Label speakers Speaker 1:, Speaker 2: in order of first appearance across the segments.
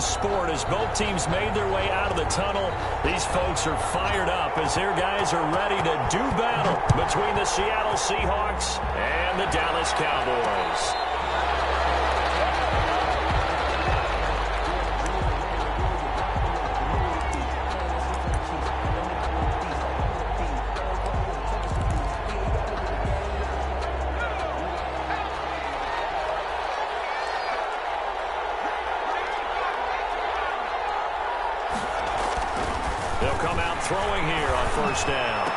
Speaker 1: sport as both teams made their way out of the tunnel. These folks are fired up as their guys are ready to do battle between the Seattle Seahawks and the Dallas Cowboys. Throwing here on first down.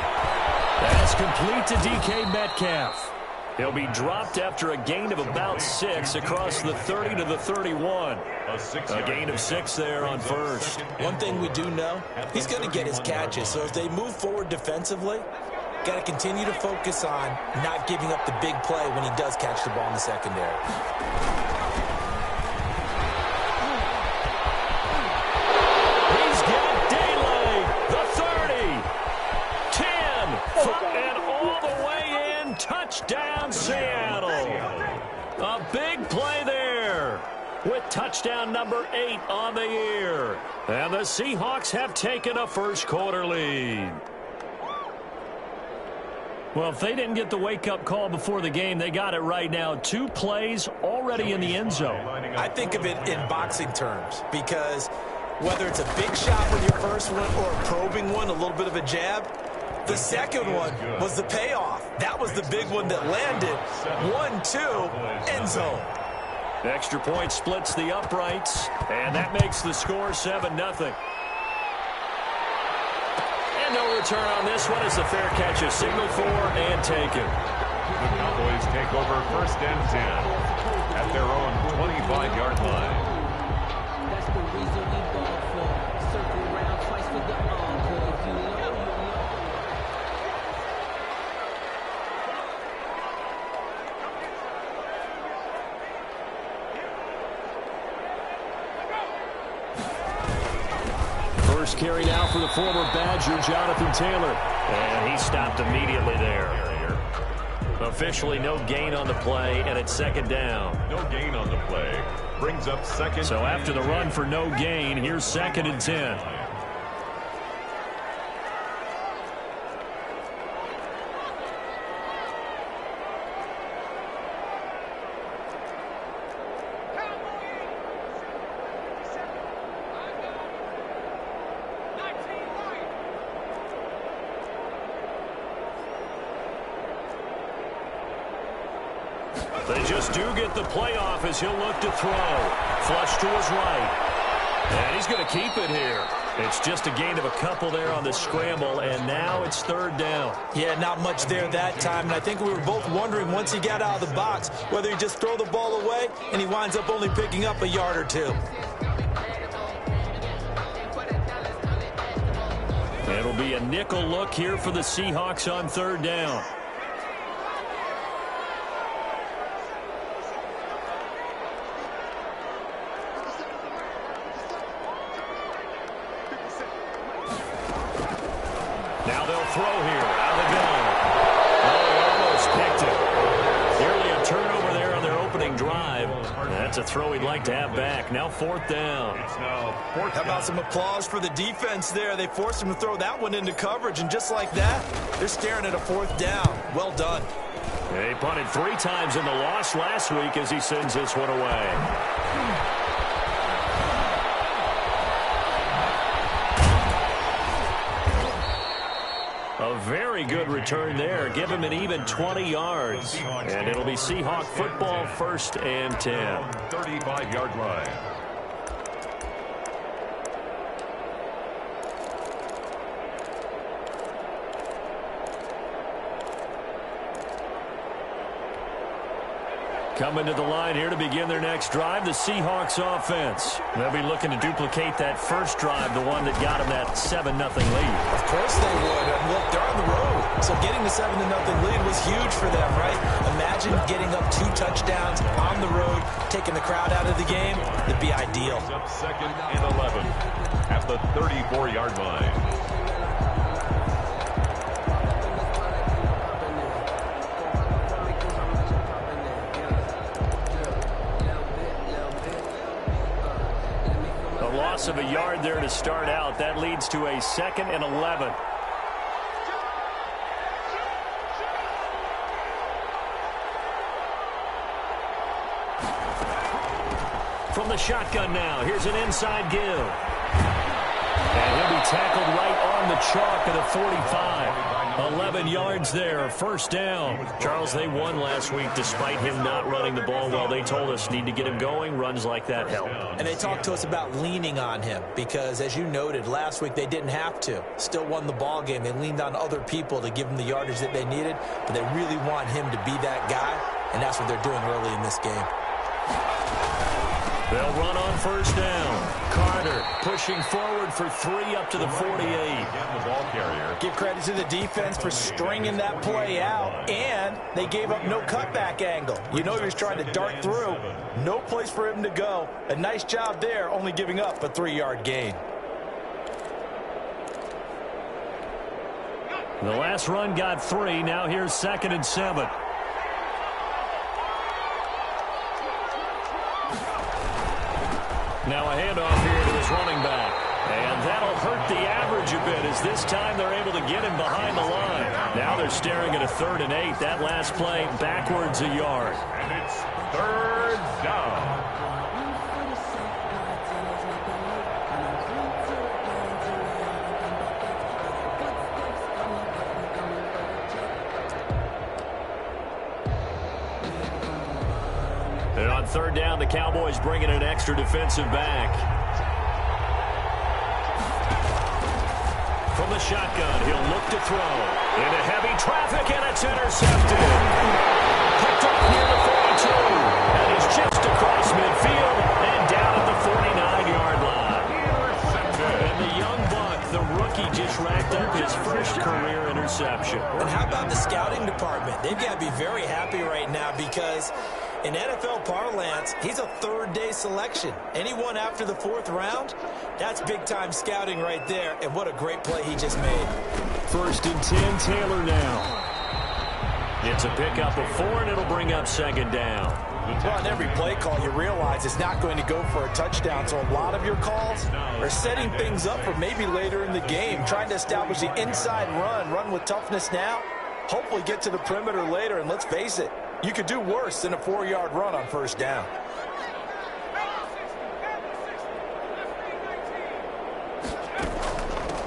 Speaker 1: That's complete to DK Metcalf. He'll be dropped after a gain of about 6 across the 30 to the 31. A gain of 6 there on first.
Speaker 2: One thing we do know, he's going to get his catches. So as they move forward defensively, got to continue to focus on not giving up the big play when he does catch the ball in the secondary.
Speaker 1: Touchdown, Seattle. A big play there with touchdown number 8 on the year. And the Seahawks have taken a first quarter lead. Well, if they didn't get the wake-up call before the game, they got it right now. 2 plays already in the end zone.
Speaker 2: I think of it in boxing terms because whether it's a big shot with your first one or a probing one, a little bit of a jab, the second one was the payoff. That was the big one that landed. 1-2, end zone.
Speaker 1: Extra point splits the uprights, and that makes the score 7-0. And no return on this one as the fair catch is signaled for and taken.
Speaker 3: The Cowboys take over first and 10 at their own 25-yard line.
Speaker 4: That's the reason we ball for. Circle around twice with the encore. If you know, you know.
Speaker 1: First carry now for the former Badger, Jonathan Taylor. And he stopped immediately there. Officially no gain on the play, and it's second down.
Speaker 3: No gain on the play. Brings up second.
Speaker 1: So after the run for no gain, here's 2nd and 10. They just do get the playoff as he'll look to throw. Flush to his right. And he's going to keep it here. It's just a gain of a couple there on the scramble, and now it's 3rd down.
Speaker 2: Yeah, not much there that time, and I think we were both wondering once he got out of the box whether he just throw the ball away, and he winds up only picking up a yard or 2.
Speaker 1: It'll be a nickel look here for the Seahawks on 3rd down. Now they'll throw here out of the gun. Oh, almost picked it. Nearly a turnover there on their opening drive. That's a throw he'd like to have back. Now 4th down.
Speaker 2: How about some applause for the defense there? They forced him to throw that one into coverage, and just like that, they're staring at a 4th down. Well done.
Speaker 1: He punted 3 times in the loss last week as he sends this one away. A very good return there. Give him an even 20 yards. And it'll be Seahawk football 1st and 10.
Speaker 3: 35-yard line.
Speaker 1: Coming to the line here to begin their next drive, the Seahawks offense. They'll be looking to duplicate that first drive, the one that got them that 7-0 lead.
Speaker 2: Of course they would. And look, they're on the road. So getting the 7-0 lead was huge for them, right? Imagine getting up 2 touchdowns on the road, taking the crowd out of the game. It'd be ideal.
Speaker 3: Up 2nd and 11 at the 34-yard line.
Speaker 1: loss of a yard there to start out. That leads to a 2nd and 11. From the shotgun now, here's an inside give. And he'll be tackled right on the chalk at the 45. 11 yards there, first down. Charles, they won last week despite him not running the ball well. They told us need to get him going. Runs like that help.
Speaker 2: And they talked to us about leaning on him because, as you noted, last week they didn't have to. Still won the ball game. They leaned on other people to give them the yardage that they needed, but they really want him to be that guy, and that's what they're doing early in this game.
Speaker 1: They'll run on first down. Carter pushing forward for 3 up to the 48.
Speaker 3: The ball carrier.
Speaker 2: Give credit to the defense for stringing that play out, and they gave up no cutback angle. You know he was trying to dart through. No place for him to go. A nice job there, only giving up a 3-yard gain.
Speaker 1: The last run got 3. Now here's 2nd and 7. Now a handoff here to his running back. And that'll hurt the average a bit as this time they're able to get him behind the line. Now they're staring at a 3rd and 8. That last play backwards a yard.
Speaker 3: And it's 3rd down.
Speaker 1: And on 3rd down, the Cowboys bring in an extra defensive back. From the shotgun, he'll look to throw. Into heavy traffic, and it's intercepted. Picked up near the 42. And he's just across midfield and down at the 49-yard line. And the young buck, the rookie, just racked up his first career interception.
Speaker 2: And how about the scouting department? They've got to be very happy right now because in NFL parlance, he's a 3rd-day selection. Anyone after the 4th round, that's big-time scouting right there, and what a great play he just made.
Speaker 1: 1st and 10, Taylor now. It's a pickup of 4, and it'll bring up 2nd down.
Speaker 2: Well, on every play call, you realize it's not going to go for a touchdown, so a lot of your calls are setting things up for maybe later in the game, trying to establish the inside run with toughness now, hopefully get to the perimeter later, and let's face it, you could do worse than a 4-yard run on 1st down.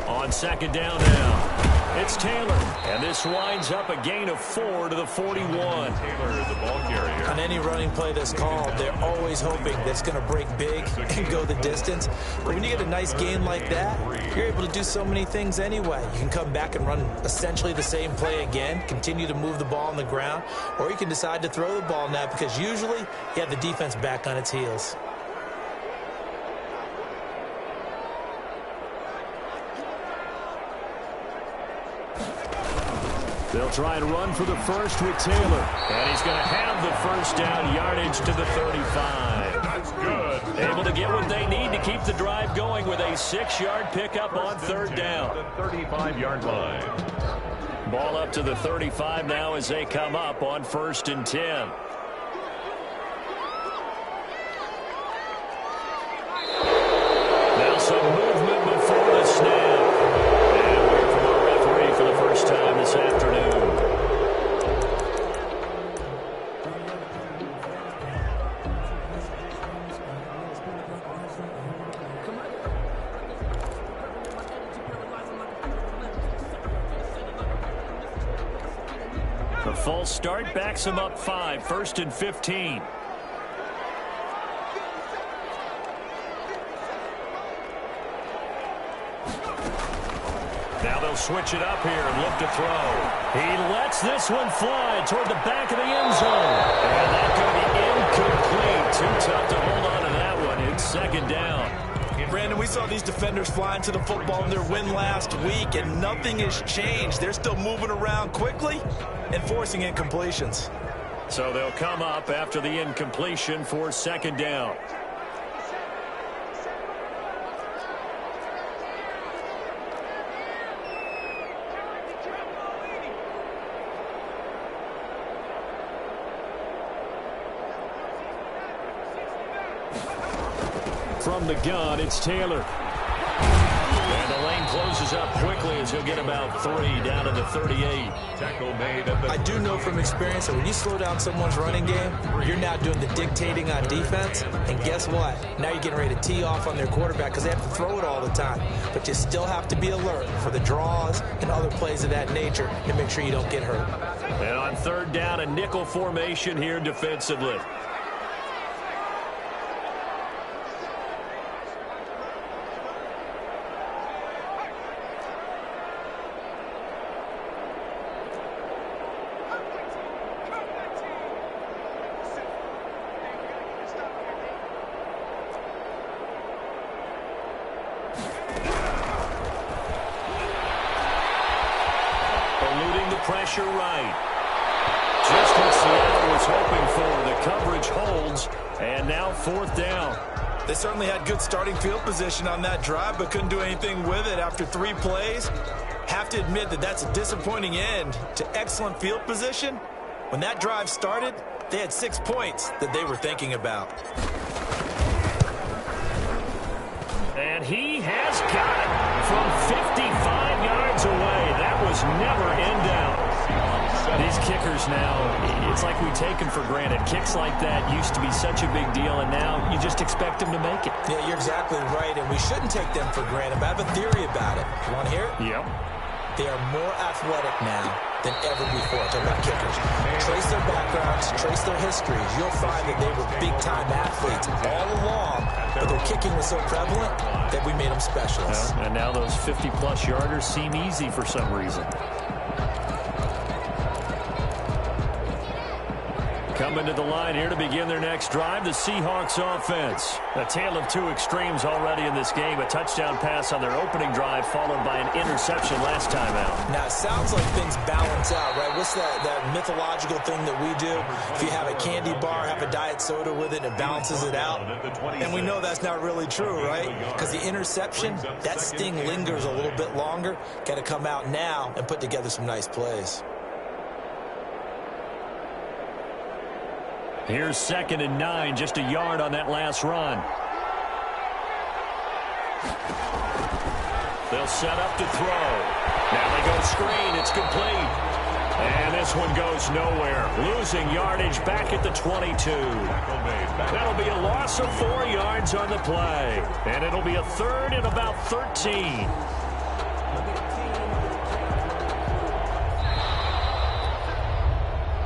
Speaker 1: On 2nd down now, it's Taylor. And this winds up a gain of 4 to the 41.
Speaker 3: Taylor is the ball carrier.
Speaker 2: On any running play that's called, they're always hoping that it's going to break big and go the distance. But when you get a nice gain like that, you're able to do so many things anyway. You can come back and run essentially the same play again, continue to move the ball on the ground, or you can decide to throw the ball now because usually you have the defense back on its heels.
Speaker 1: They'll try and run for the first with Taylor. And he's going to have the first down yardage to the 35.
Speaker 3: That's good.
Speaker 1: Able to get what they need to keep the drive going with a 6-yard pickup on 3rd down.
Speaker 3: The 35-yard line.
Speaker 1: Ball up to the 35 now as they come up on 1st and 10. Now some movement before the snap. And we're from our referee for the first time this afternoon. A false start backs him up 5, 1st and 15. Now they'll switch it up here and look to throw. He lets this one fly toward the back of the end zone. And that's going to be incomplete. Too tough to hold on to that one. It's 2nd down.
Speaker 2: Brandon, we saw these defenders flying to the football in their win last week, and nothing has changed. They're still moving around quickly and forcing incompletions.
Speaker 1: So they'll come up after the incompletion for 2nd down. From from the gun, it's Taylor. And the lane closes up quickly as he'll get about 3 down to the 38.
Speaker 3: Tackle made at the
Speaker 2: I do know from experience that when you slow down someone's running game, you're now doing the dictating on defense. And guess what? Now you're getting ready to tee off on their quarterback because they have to throw it all the time. But you still have to be alert for the draws and other plays of that nature to make sure you don't get hurt.
Speaker 1: And on 3rd down, a nickel formation here defensively. Pressure right. Just what Seattle was hoping for. The coverage holds, and now 4th down.
Speaker 2: They certainly had good starting field position on that drive, but couldn't do anything with it after 3 plays. Have to admit that that's a disappointing end to excellent field position. When that drive started, they had 6 points that they were thinking about.
Speaker 1: And he has got it from 55 yards away. That was never in doubt. These kickers now, it's like we take them for granted. Kicks like that used to be such a big deal, and now you just expect them to make it.
Speaker 2: Yeah, you're exactly right, and we shouldn't take them for granted. But I have a theory about it. You want to hear it?
Speaker 1: Yep.
Speaker 2: They are more athletic now than ever before. Talk about kickers. Trace their backgrounds, trace their histories. You'll find that they were big-time athletes all along, but their kicking was so prevalent that we made them specialists.
Speaker 1: And now those 50-plus yarders seem easy for some reason. Coming to the line here to begin their next drive, the Seahawks offense. A tale of 2 extremes already in this game. A touchdown pass on their opening drive followed by an interception last time out.
Speaker 2: Now, it sounds like things balance out, right? What's that mythological thing that we do? If you have a candy bar, have a diet soda with it, it balances it out. And we know that's not really true, right? Because the interception, that sting lingers a little bit longer. Got to come out now and put together some nice plays.
Speaker 1: Here's 2nd and 9, just a yard on that last run. They'll set up to throw. Now they go screen. It's complete. And this one goes nowhere. Losing yardage back at the 22. That'll be a loss of 4 yards on the play. And it'll be a 3rd and about 13.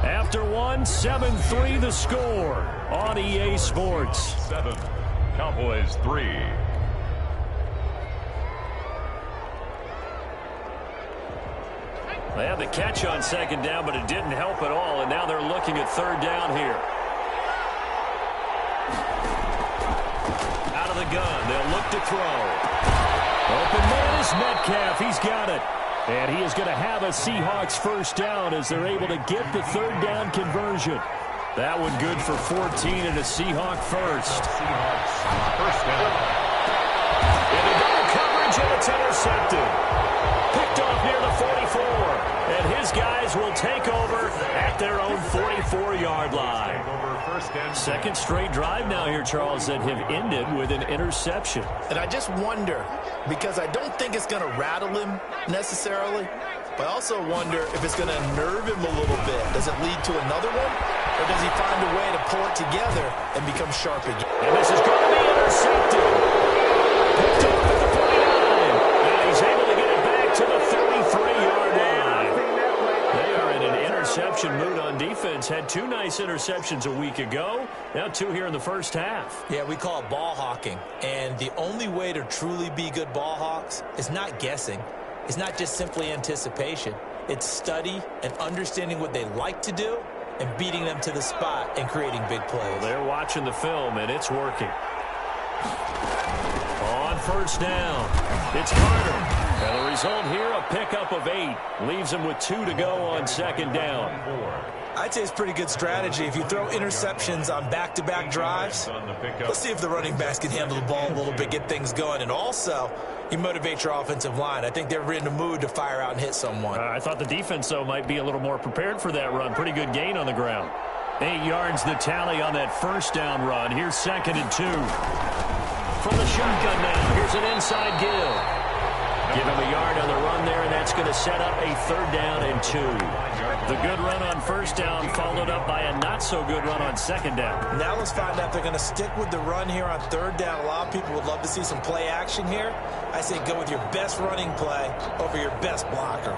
Speaker 1: After 1, 7-3 the score on EA Sports.
Speaker 3: 7, Cowboys 3.
Speaker 1: They had the catch on 2nd down, but it didn't help at all, and now they're looking at 3rd down here. Out of the gun, they'll look to throw. Open man is Metcalf. He's got it. And he is going to have a Seahawks 1st down as they're able to get the 3rd down conversion. That one good for 14 and a Seahawk 1st.
Speaker 3: Seahawks 1st down.
Speaker 1: Into double coverage, and it's intercepted. Picked off near the 44. And his guys will take over at their own 44-yard line. 2nd straight drive now here, Charles, that have ended with an interception.
Speaker 2: And I just wonder, because I don't think it's going to rattle him necessarily, but I also wonder if it's going to nerve him a little bit. Does it lead to another one? Or does he find a way to pull it together and become sharp again?
Speaker 1: And this is going to be intercepted. Picked up at the 49. And he's able to get it back to the 33-yard line. They are in an interception mood on defense. Had 2 nice interceptions a week ago. Now 2 here in the 1st half.
Speaker 2: Yeah, we call it ball hawking. And the only way to truly be good ball hawks is not guessing. It's not just simply anticipation. It's study and understanding what they like to do and beating them to the spot and creating big plays.
Speaker 1: They're watching the film, and it's working. On 1st down, it's Carter. And the result here, a pickup of 8. Leaves him with 2 to go on 2nd down.
Speaker 2: I'd say it's pretty good strategy. If you throw interceptions on back-to-back drives, let's see if the running backs can handle the ball a little bit, get things going. And also, you motivate your offensive line. I think they're in the mood to fire out and hit someone.
Speaker 1: I thought the defense, though, might be a little more prepared for that run. Pretty good gain on the ground. 8 yards the tally on that 1st down run. Here's 2nd and 2. from the shotgun now. Here's an inside give. Give him a yard on the run there, and that's going to set up a 3rd down and 2. The good run on 1st down followed up by a not-so-good run on 2nd down.
Speaker 2: Now let's find out if they're going to stick with the run here on 3rd down. A lot of people would love to see some play action here. I say go with your best running play over your best blocker.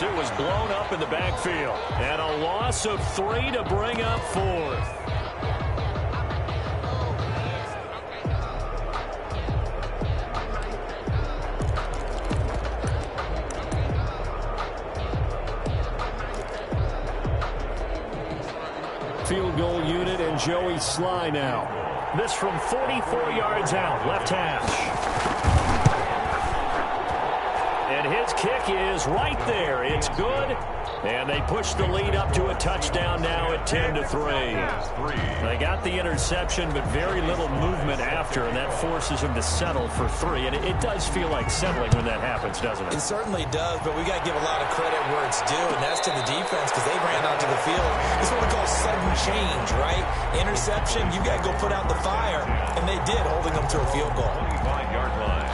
Speaker 1: It was blown up in the backfield. And a loss of 3 to bring up 4th. Field goal unit and Joey Sly now. This from 44 yards out, left hash. And his kick is right there. It's good. And they push the lead up to a touchdown now at 10-3. They got the interception, but very little movement after, and that forces them to settle for 3. And it does feel like settling when that happens, doesn't it?
Speaker 2: It certainly does, but we got to give a lot of credit where it's due, and that's to the defense because they ran onto the field. This is what we call sudden change, right? Interception, you got to go put out the fire, and they did, holding them to a field goal.
Speaker 3: 25-yard line.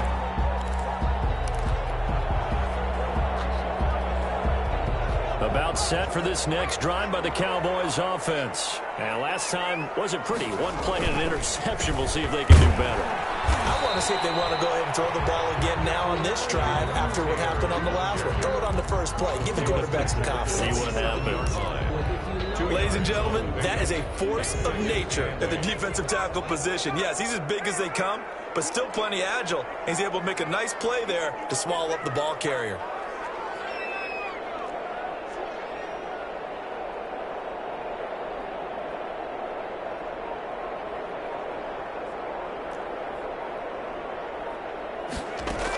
Speaker 1: About set for this next drive by the Cowboys offense. And last time wasn't pretty. One play and an interception. We'll see if they can do better.
Speaker 2: I want to see if they want to go ahead and throw the ball again now on this drive after what happened on the last one. Throw it on the first play. Give the quarterback some confidence.
Speaker 1: See what happens.
Speaker 2: Ladies and gentlemen, that is a force of nature at the defensive tackle position. Yes, he's as big as they come, but still plenty agile. He's able to make a nice play there to swallow up the ball carrier.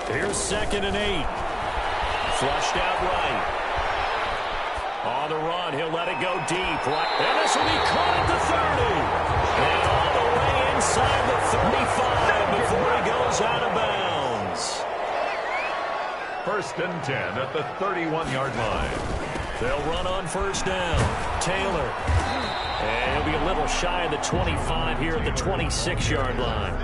Speaker 1: Here's 2nd and 8. Flushed out right. On the run, he'll let it go deep. Right. And this will be caught at the 30. And all the way inside the 35 before he goes out of bounds.
Speaker 3: 1st and 10 at the 31-yard line.
Speaker 1: They'll run on 1st down. Taylor. And he'll be a little shy of the 25 here at the 26-yard line.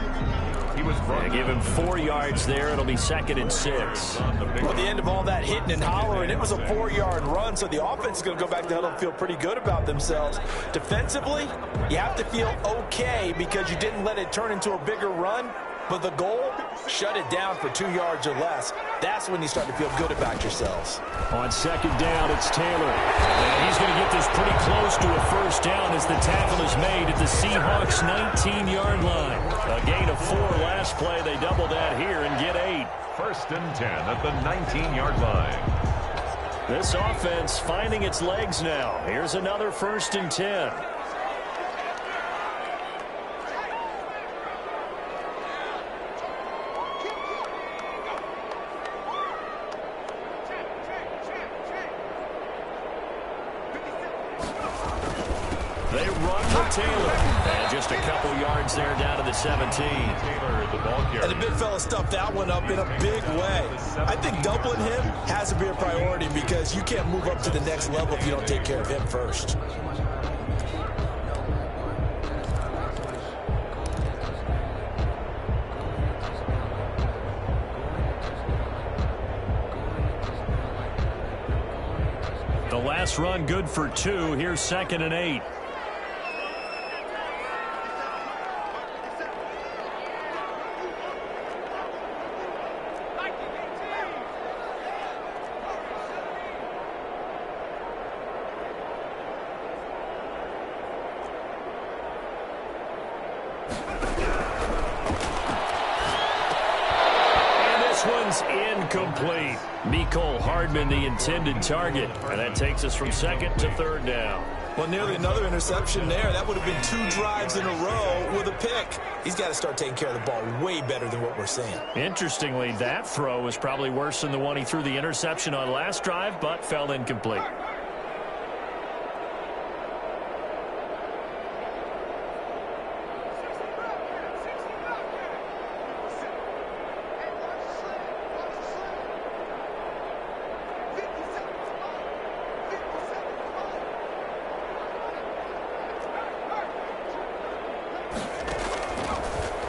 Speaker 1: And give him 4 yards there. It'll be 2nd and 6.
Speaker 2: Well, at the end of all that hitting and hollering, it was a 4-yard run, so the offense is going to go back to huddle and feel pretty good about themselves. Defensively, you have to feel okay because you didn't let it turn into a bigger run, but the goal, shut it down for 2 yards or less. That's when you start to feel good about yourselves.
Speaker 1: On 2nd down, it's Taylor. And he's going to get this pretty close to a 1st down as the tackle is made at the Seahawks' 19-yard line. A gain of 4 last play. They double that here and get 8.
Speaker 3: 1st and 10 at the 19-yard line.
Speaker 1: This offense finding its legs now. Here's another 1st and 10. They run with Taylor. And just a couple yards there down to the 17.
Speaker 3: Taylor, the ball carrier.
Speaker 2: And the big fella stuffed that one up in a big way. I think doubling him has to be a priority because you can't move up to the next level if you don't take care of him first.
Speaker 1: The last run good for 2. Here's 2nd and 8. Incomplete. Mecole Hardman, the intended target. And that takes us from 2nd to 3rd down.
Speaker 2: Well, nearly another interception there. That would have been 2 drives in a row with a pick. He's got to start taking care of the ball way better than what we're seeing.
Speaker 1: Interestingly, that throw was probably worse than the one he threw the interception on last drive, but fell incomplete.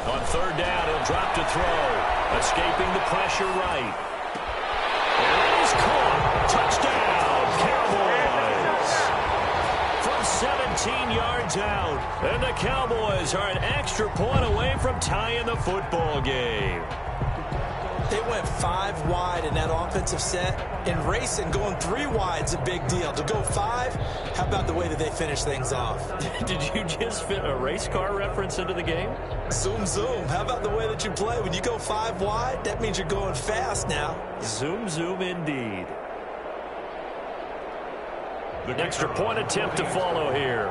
Speaker 1: On third down, he'll drop to throw. Escaping the pressure right. And he's caught. Touchdown, Cowboys. From 17 yards out. And the Cowboys are an extra point away from tying the football game.
Speaker 2: They went 5 wide in that offensive set. And racing, going 3 wide's a big deal. To go 5, how about the way that they finish things off?
Speaker 1: Did you just fit a race car reference into the game?
Speaker 2: Zoom, zoom. How about the way that you play? When you go 5 wide, that means you're going fast now.
Speaker 1: Zoom, zoom indeed. The extra point attempt to follow here.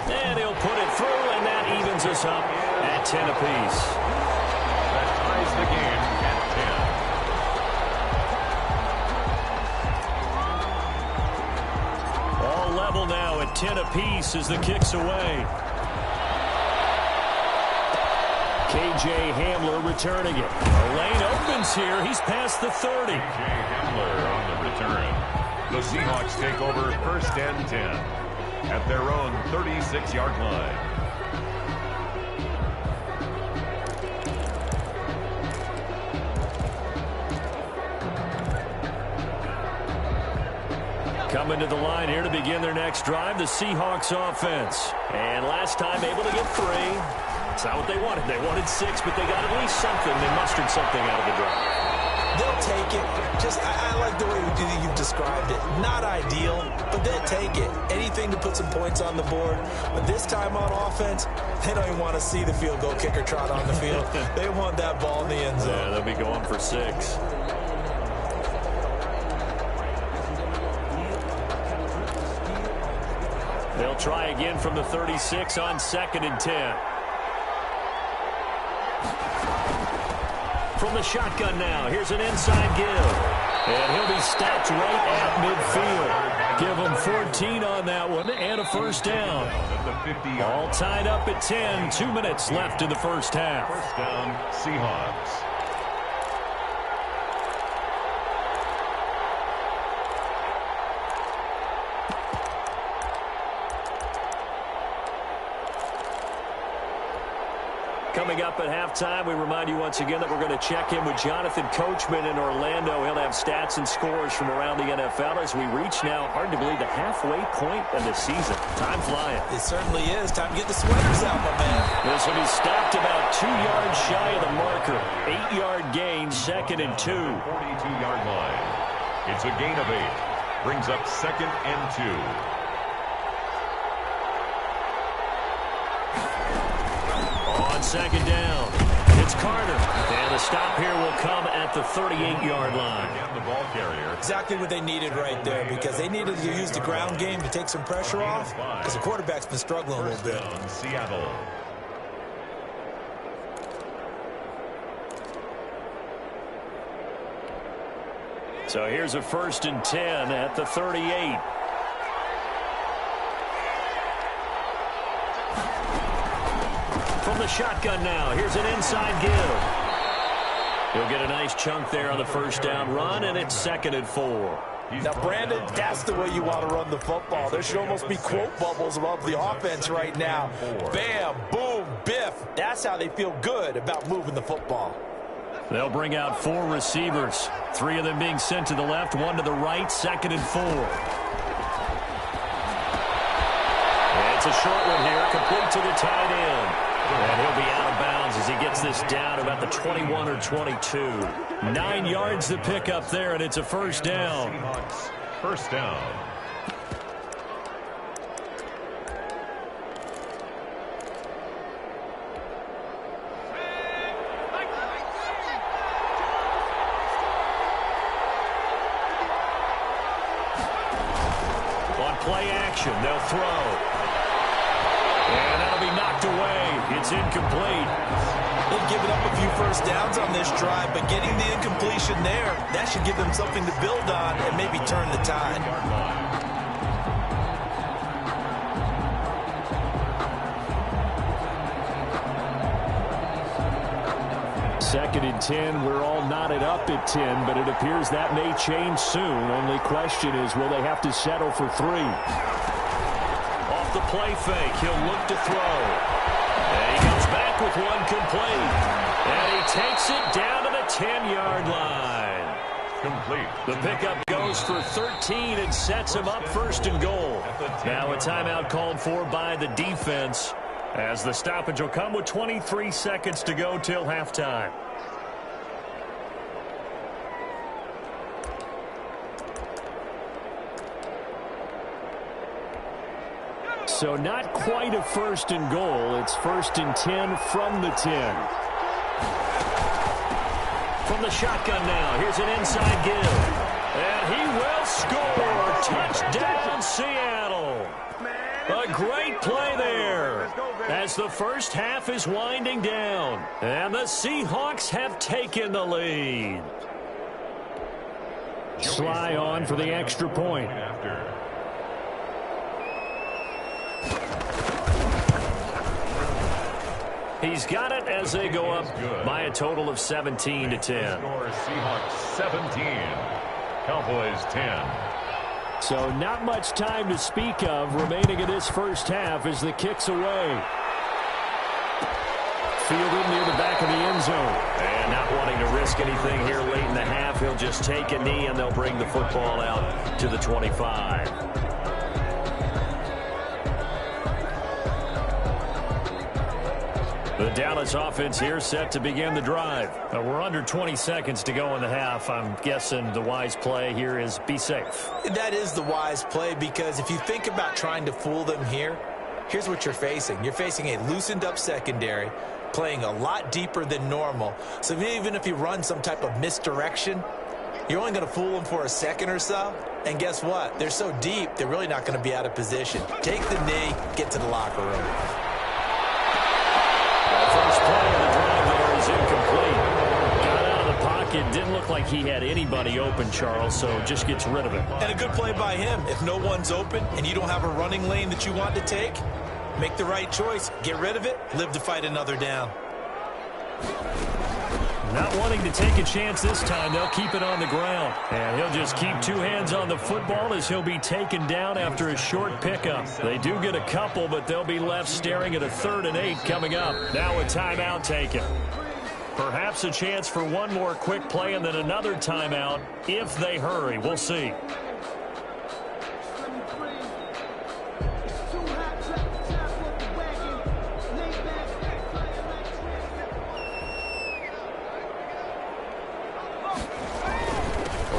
Speaker 1: And he'll put it through, and that evens us up at 10 apiece.
Speaker 3: That ties the game at
Speaker 1: 10. All level now at 10 apiece as the kick's away. KJ Hamler returning it. The lane opens here. He's past the 30.
Speaker 3: KJ Hamler on the return. The Seahawks take over first and 10 at their own 36-yard line.
Speaker 1: Coming to the line here to begin their next drive, the Seahawks offense. And last time able to get 3. It's not what they wanted. They wanted 6, but they got at least something. They mustered something out of the drive.
Speaker 2: They'll take it. I like the way you've described it. Not ideal, but they'll take it. Anything to put some points on the board. But this time on offense, they don't even want to see the field goal kicker trot on the field. They want that ball in the end zone.
Speaker 1: Yeah, they'll be going for 6. They'll try again from the 36 on 2nd and 10. From the shotgun now, here's an inside give. And he'll be stopped right at midfield. Give him 14 on that one and a first down. All tied up at 10. 2 minutes left in the first half.
Speaker 3: First down, Seahawks.
Speaker 1: Coming up at halftime, we remind you once again that we're going to check in with Jonathan Coachman in Orlando. He'll have stats and scores from around the NFL as we reach now, hard to believe, the halfway point of the season. Time flying.
Speaker 2: It certainly is. Time to get the sweaters out, my man.
Speaker 1: This one is stopped about 2 yards shy of the marker. 8-yard gain, 2nd and 2.
Speaker 3: 42-yard line. It's a gain of 8. Brings up 2nd and 2.
Speaker 1: On 2nd down, it's Carter. And the stop here will come at the 38-yard line.
Speaker 3: Again, the ball carrier.
Speaker 2: Exactly what they needed right there, because they needed to use the ground game to take some pressure off, because the quarterback's been struggling a little bit.
Speaker 3: Down, Seattle.
Speaker 1: So here's a 1st and 10 at the 38. From the shotgun now, here's an inside give. He'll get a nice chunk there on the first down run, and it's 2nd and 4.
Speaker 2: Now, Brandon, that's the way you want to run the football. There should almost be quote bubbles above the offense right now. Bam, boom, biff. That's how they feel good about moving the football.
Speaker 1: They'll bring out 4 receivers, 3 of them being sent to the left, 1 to the right, 2nd and 4. And it's a short one here, complete to the tight end. And he'll be out of bounds as he gets this down about the 21 or 22. 9 yards to pick up there, and it's a first down.
Speaker 3: First down.
Speaker 1: action. They'll throw. And that'll be knocked away. It's incomplete.
Speaker 2: They've given up a few first downs on this drive, but getting the incompletion there, that should give them something to build on and maybe turn the tide.
Speaker 1: Second and 10, we're all knotted up at 10, but it appears that may change soon. Only question is, will they have to settle for 3? Off the play fake, he'll look to throw. And he comes back with one complete. And he takes it down to the 10-yard line.
Speaker 3: Complete.
Speaker 1: The pickup goes for 13 and sets him up first and goal. Now a timeout called for by the defense, as the stoppage will come with 23 seconds to go till halftime. So not quite a first and goal. It's first and 10 from the 10. From the shotgun now. Here's an inside give. And he will score. Touchdown, Seattle. A great play there as the first half is winding down. And the Seahawks have taken the lead. Sly on for the extra point. He's got it as they go up by a total of 17 to 10.
Speaker 3: Seahawks 17, Cowboys 10.
Speaker 1: So not much time to speak of remaining in this first half as the kick's away. Fielded near the back of the end zone. And not wanting to risk anything here late in the half, he'll just take a knee and they'll bring the football out to the 25. The Dallas offense here set to begin the drive. We're under 20 seconds to go in the half. I'm guessing the wise play here is be safe.
Speaker 2: That is the wise play, because if you think about trying to fool them here, here's what you're facing. You're facing a loosened up secondary, playing a lot deeper than normal. So even if you run some type of misdirection, you're only going to fool them for a second or so. And guess what? They're so deep, they're really not going to be out of position. Take the knee, get to the locker room.
Speaker 1: First play of the drive there is incomplete. Got out of the pocket. Didn't look like he had anybody open, Charles, so just gets rid of it.
Speaker 2: And a good play by him. If no one's open and you don't have a running lane that you want to take, make the right choice. Get rid of it. Live to fight another down.
Speaker 1: Not wanting to take a chance this time, they'll keep it on the ground. And he'll just keep two hands on the football as he'll be taken down after a short pickup. They do get a couple, but they'll be left staring at a 3rd and 8 coming up. Now a timeout taken. Perhaps a chance for one more quick play and then another timeout if they hurry. We'll see.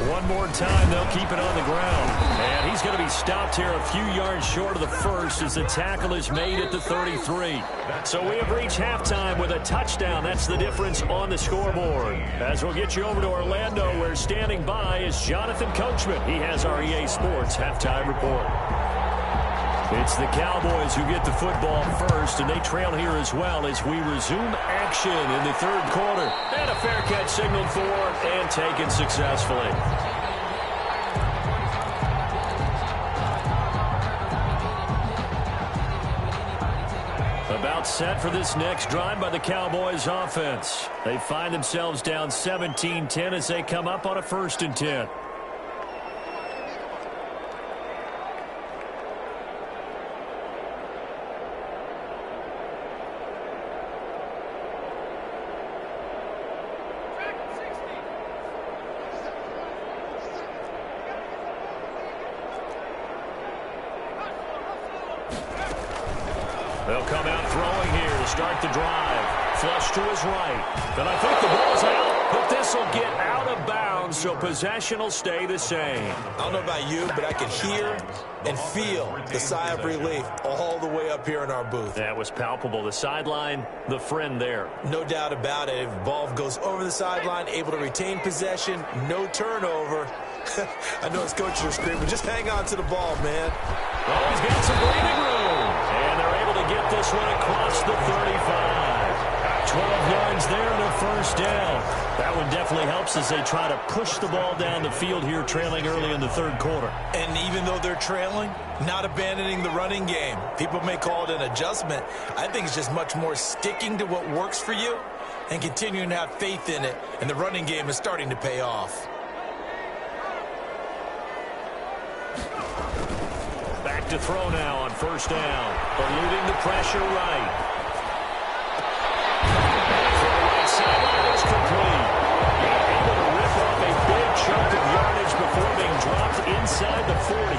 Speaker 1: One more time, they'll keep it on the ground. And he's going to be stopped here a few yards short of the first as the tackle is made at the 33. So we have reached halftime with a touchdown. That's the difference on the scoreboard. As we'll get you over to Orlando, where standing by is Jonathan Coachman. He has our EA Sports halftime report. It's the Cowboys who get the football first, and they trail here as well as we resume action in the 3rd quarter. And a fair catch signaled for and taken successfully. About set for this next drive by the Cowboys offense. They find themselves down 17-10 as they come up on a 1st and 10. They'll come out throwing here to start the drive. Flush to his right. And I think the ball's out. But this will get out of bounds, so possession will stay the same.
Speaker 2: I don't know about you, but I could hear and feel the sigh of relief all the way up here in our booth.
Speaker 1: That was palpable. The sideline, the friend there.
Speaker 2: No doubt about it. If the ball goes over the sideline, able to retain possession, no turnover. I know his coaches are screaming, just hang on to the ball, man.
Speaker 1: Oh, he's got some breathing room. And they're able to get this one across the 35. 12 yards there and a first down. That one definitely helps as they try to push the ball down the field here, trailing early in the third quarter.
Speaker 2: And even though they're trailing, not abandoning the running game. People may call it an adjustment. I think it's just much more sticking to what works for you and continuing to have faith in it. And the running game is starting to pay off.
Speaker 1: Back to throw now on first down. Eluding the pressure right. For the right sideline is complete. Able to rip off a big chunk of yardage before being dropped inside the 40.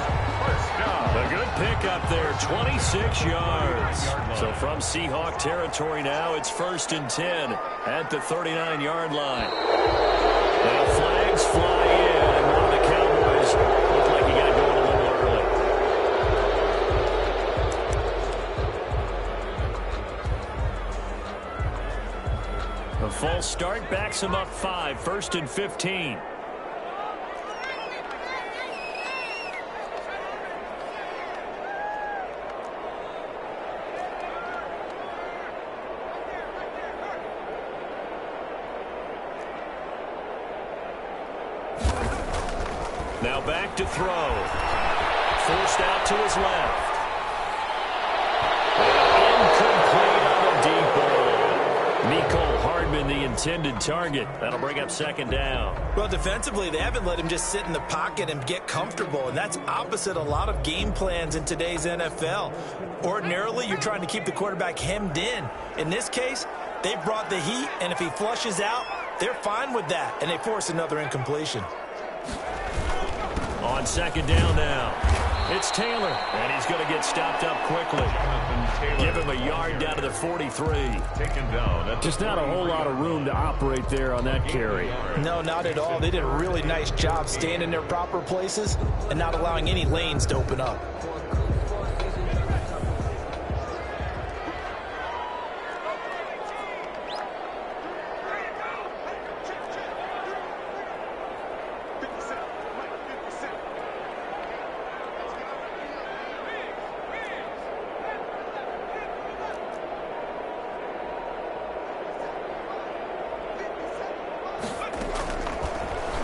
Speaker 1: A good pickup there, 26 yards. So from Seahawk territory now, it's 1st and 10 at the 39-yard line. Now flags fly in, and one of the Cowboys looked like he got going a little early. A false start backs him up 5, 1st and 15. Now back to throw. Forced out to his left. Incomplete on a deep ball. Mecole Hardman, the intended target. That'll bring up 2nd down.
Speaker 2: Well, defensively, they haven't let him just sit in the pocket and get comfortable, and that's opposite a lot of game plans in today's NFL. Ordinarily, you're trying to keep the quarterback hemmed in. In this case, they brought the heat, and if he flushes out, they're fine with that, and they force another incompletion.
Speaker 1: On 2nd down now, it's Taylor, and he's going to get stopped up quickly. Give him a yard down to the 43.
Speaker 3: Taken down.
Speaker 1: Just not a whole lot of room to operate there on that carry.
Speaker 2: No, not at all. They did a really nice job staying in their proper places and not allowing any lanes to open up.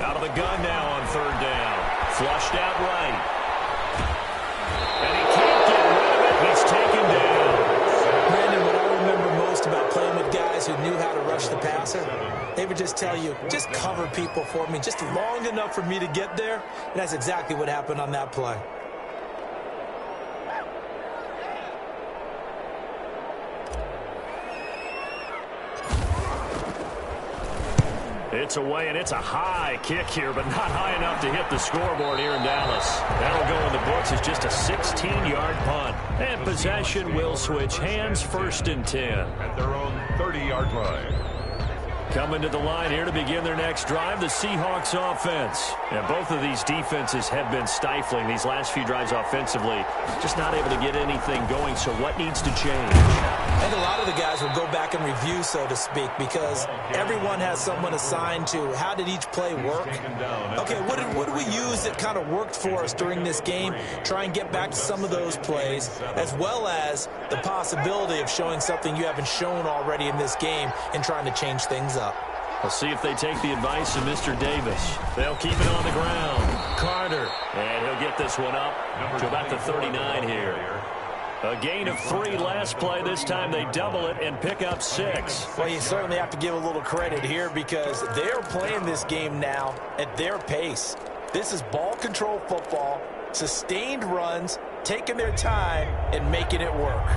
Speaker 1: Out of the gun now on 3rd down. Flushed out right. And he can't get rid of it. He's taken down.
Speaker 2: Brandon, what I remember most about playing with guys who knew how to rush the passer, they would just tell you, just cover people for me, just long enough for me to get there. And that's exactly what happened on that play.
Speaker 1: It's away, and it's a high kick here, but not high enough to hit the scoreboard here in Dallas. That'll go in the books as just a 16-yard punt. And possession will switch hands, 1st and 10.
Speaker 3: At their own 30-yard line.
Speaker 1: Coming to the line here to begin their next drive, the Seahawks offense. And both of these defenses have been stifling these last few drives offensively. Just not able to get anything going, so what needs to change?
Speaker 2: I think a lot of the guys will go back and review, so to speak, because everyone has someone assigned to how did each play work. Okay, what did we use that kind of worked for us during this game? Try and get back to some of those plays, as well as the possibility of showing something you haven't shown already in this game and trying to change things up.
Speaker 1: We'll see if they take the advice of Mr. Davis. They'll keep it on the ground. Carter, and he'll get this one up to about the 39 here. A gain of 3 last play. This time they double it and pick up 6.
Speaker 2: Well, you certainly have to give a little credit here because they're playing this game now at their pace. This is ball control football, sustained runs, taking their time, and making it work.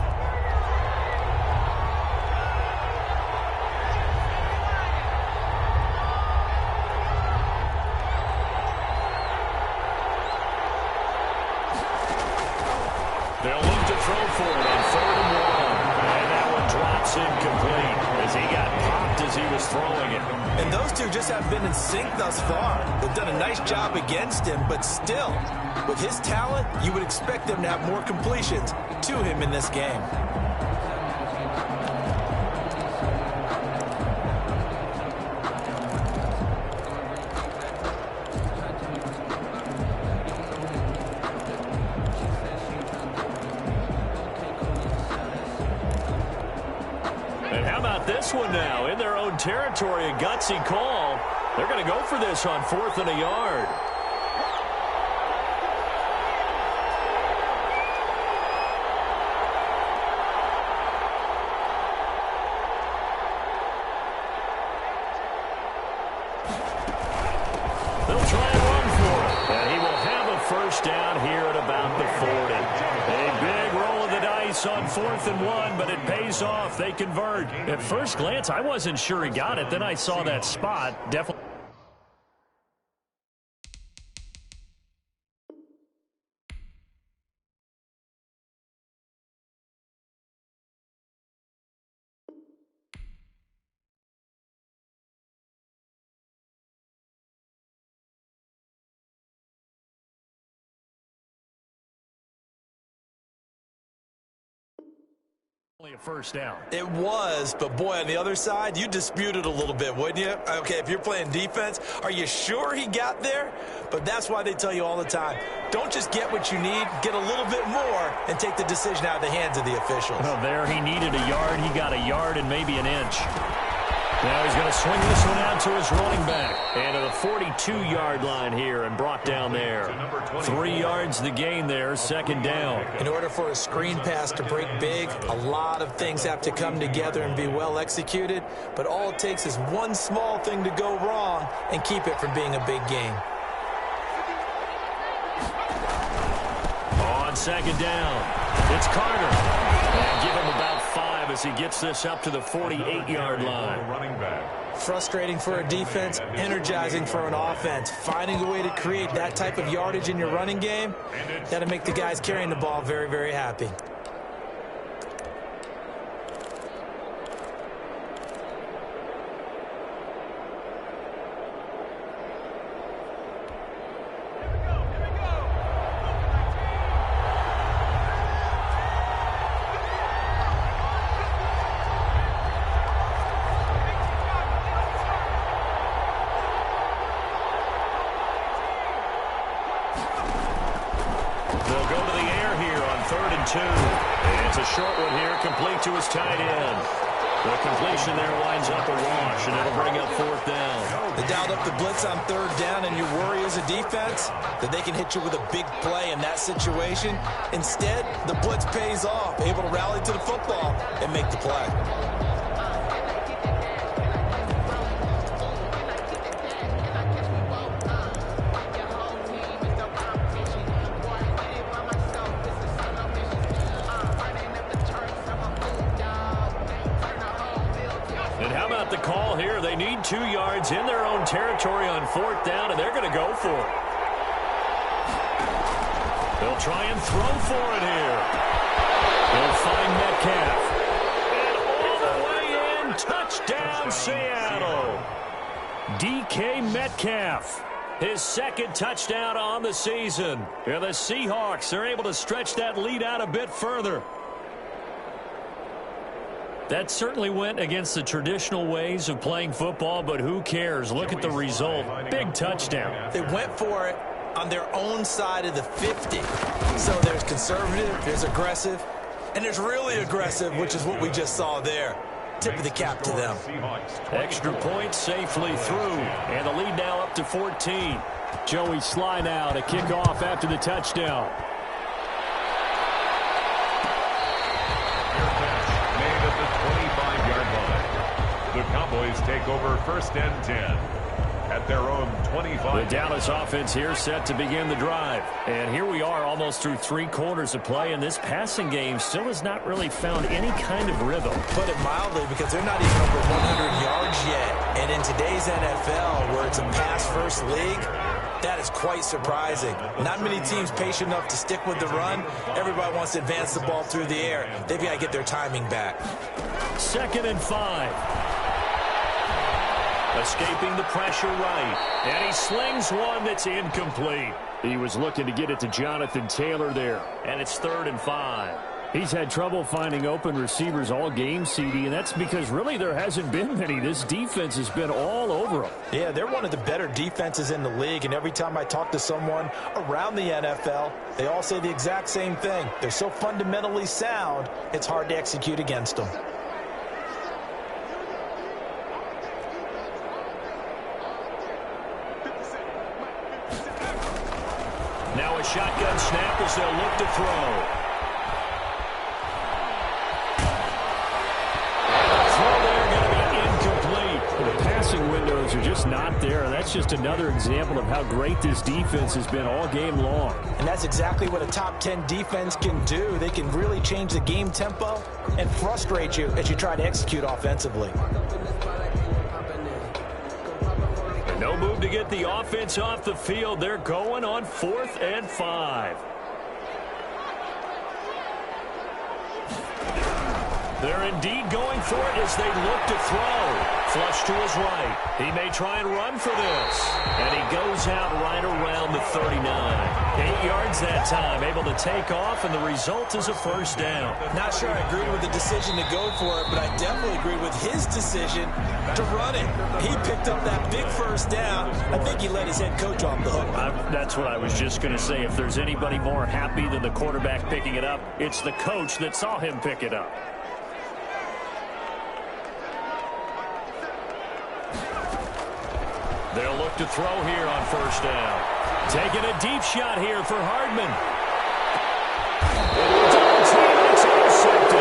Speaker 1: They'll look to throw for it on 3rd and 1. And that one drops incomplete as he got popped dropped as he was throwing it.
Speaker 2: And those two just have been in sync thus far. They've done a nice job against him, but still, with his talent, you would expect them to have more completions to him in this game.
Speaker 1: And how about this one now? In their own territory, a gutsy call. They're going to go for this on 4th and a yard. They'll try and run for it. And he will have a first down here at about the 40. A big roll of the dice on 4th and 1, but it pays off. They convert. At first glance, I wasn't sure he got it. Then I saw that spot. Definitely. A first down.
Speaker 2: It was, but boy, on the other side, you dispute it a little bit, wouldn't you? Okay, if you're playing defense, are you sure he got there? But that's why they tell you all the time, don't just get what you need, get a little bit more, and take the decision out of the hands of the officials.
Speaker 1: Well, there he needed a yard. He got a yard and maybe an inch. Now he's going to swing this one out to his running back. And to the 42-yard line here and brought down there. 3 yards the gain there, second down.
Speaker 2: In order for a screen pass to break big, a lot of things have to come together and be well executed. But all it takes is one small thing to go wrong and keep it from being a big gain.
Speaker 1: On second down, it's Carter. And give him about 5 as he gets this up to the 48-yard line.
Speaker 3: Running back.
Speaker 2: Frustrating for a defense, energizing for an offense. Finding a way to create that type of yardage in your running game, that'll make the guys carrying the ball very, very happy.
Speaker 1: They'll go to the air here on 3rd and 2. And it's a short one here, complete to his tight end. The completion there winds up a wash, and it'll bring up 4th down.
Speaker 2: They dialed up the blitz on 3rd down, and you worry as a defense that they can hit you with a big play in that situation. Instead, the blitz pays off, able to rally to the football and make the play.
Speaker 1: The call here, they need 2 yards in their own territory on 4th down, and they're going to go for it. They'll try and throw for it here. They'll find Metcalf. And all the way in, touchdown Seattle. DK Metcalf, his 2nd touchdown on the season. And the Seahawks are able to stretch that lead out a bit further. That certainly went against the traditional ways of playing football, but who cares? Look at the result. Big touchdown.
Speaker 2: They went for it on their own side of the 50. So there's conservative, there's aggressive, and there's really aggressive, which is what we just saw there. Tip of the cap to them.
Speaker 1: Extra point safely through, and the lead now up to 14. Joey Sly now to kick off after the touchdown.
Speaker 3: The Cowboys take over 1st and 10 at their own 25.
Speaker 1: The Dallas offense here set to begin the drive. And here we are almost through 3 quarters of play, and this passing game still has not really found any kind of rhythm.
Speaker 2: Put it mildly, because they're not even over 100 yards yet. And in today's NFL, where it's a pass-first league, that is quite surprising. Not many teams patient enough to stick with the run. Everybody wants to advance the ball through the air. They've got to get their timing back.
Speaker 1: 2nd and 5. Escaping the pressure right. And he slings one that's incomplete. He was looking to get it to Jonathan Taylor there. And it's 3rd and 5. He's had trouble finding open receivers all game, CD, and that's because really there hasn't been many. This defense has been all over them.
Speaker 2: Yeah, they're one of the better defenses in the league, and every time I talk to someone around the NFL, they all say the exact same thing. They're so fundamentally sound, it's hard to execute against them.
Speaker 1: Now a shotgun snap as they'll look to throw. The passing windows are just not there. That's just another example of how great this defense has been all game long.
Speaker 2: And that's exactly what a top 10 defense can do. They can really change the game tempo and frustrate you as you try to execute offensively.
Speaker 1: No move to get the offense off the field. They're going on 4th and 5. They're indeed going for it as they look to throw. Flush to his right. He may try and run for this. And he goes out right around the 39. 8 yards that time, able to take off, and the result is a 1st down.
Speaker 2: Not sure I agree with the decision to go for it, but I definitely agree with his decision to run it. He picked up that big 1st down. I think he let his head coach off the hook.
Speaker 1: That's what I was just going to say. If there's anybody more happy than the quarterback picking it up, it's the coach that saw him pick it up. They'll look to throw here on 1st down. Taking a deep shot here for Hardman. Double team, it's intercepted.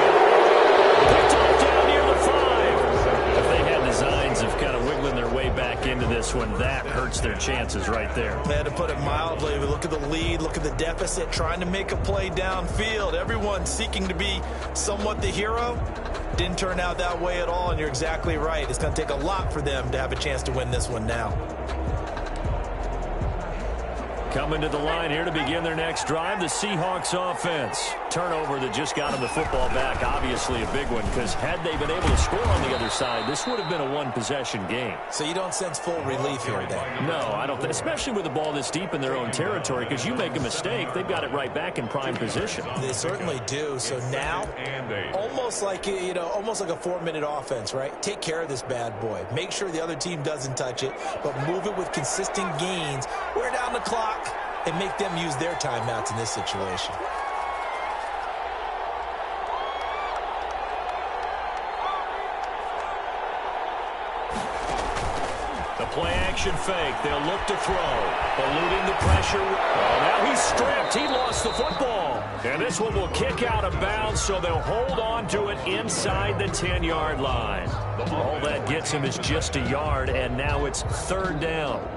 Speaker 1: Picked off down near the 5. If they had designs of kind of wiggling their way back into this one, that hurts their chances right there.
Speaker 2: They had to put it mildly. We look at the lead, look at the deficit, trying to make a play downfield. Everyone seeking to be somewhat the hero. Didn't turn out that way at all, and you're exactly right. It's going to take a lot for them to have a chance to win this one now.
Speaker 1: Coming to the line here to begin their next drive, the Seahawks offense. Turnover that just got them the football back, obviously a big one, because had they been able to score on the other side, this would have been a one-possession game.
Speaker 2: So you don't sense full relief here then?
Speaker 1: No, I don't think, especially with the ball this deep in their own territory, because you make a mistake, they've got it right back in prime position.
Speaker 2: They certainly do. So now, almost like a 4-minute offense, right? Take care of this bad boy. Make sure the other team doesn't touch it, but move it with consistent gains. Wear down the clock and make them use their timeouts in this situation.
Speaker 1: The play-action fake. They'll look to throw. Eluding the pressure. Oh, now he's stripped. He lost the football. And this one will kick out of bounds, so they'll hold on to it inside the 10-yard line. All that gets him is just a yard, and now it's 3rd down.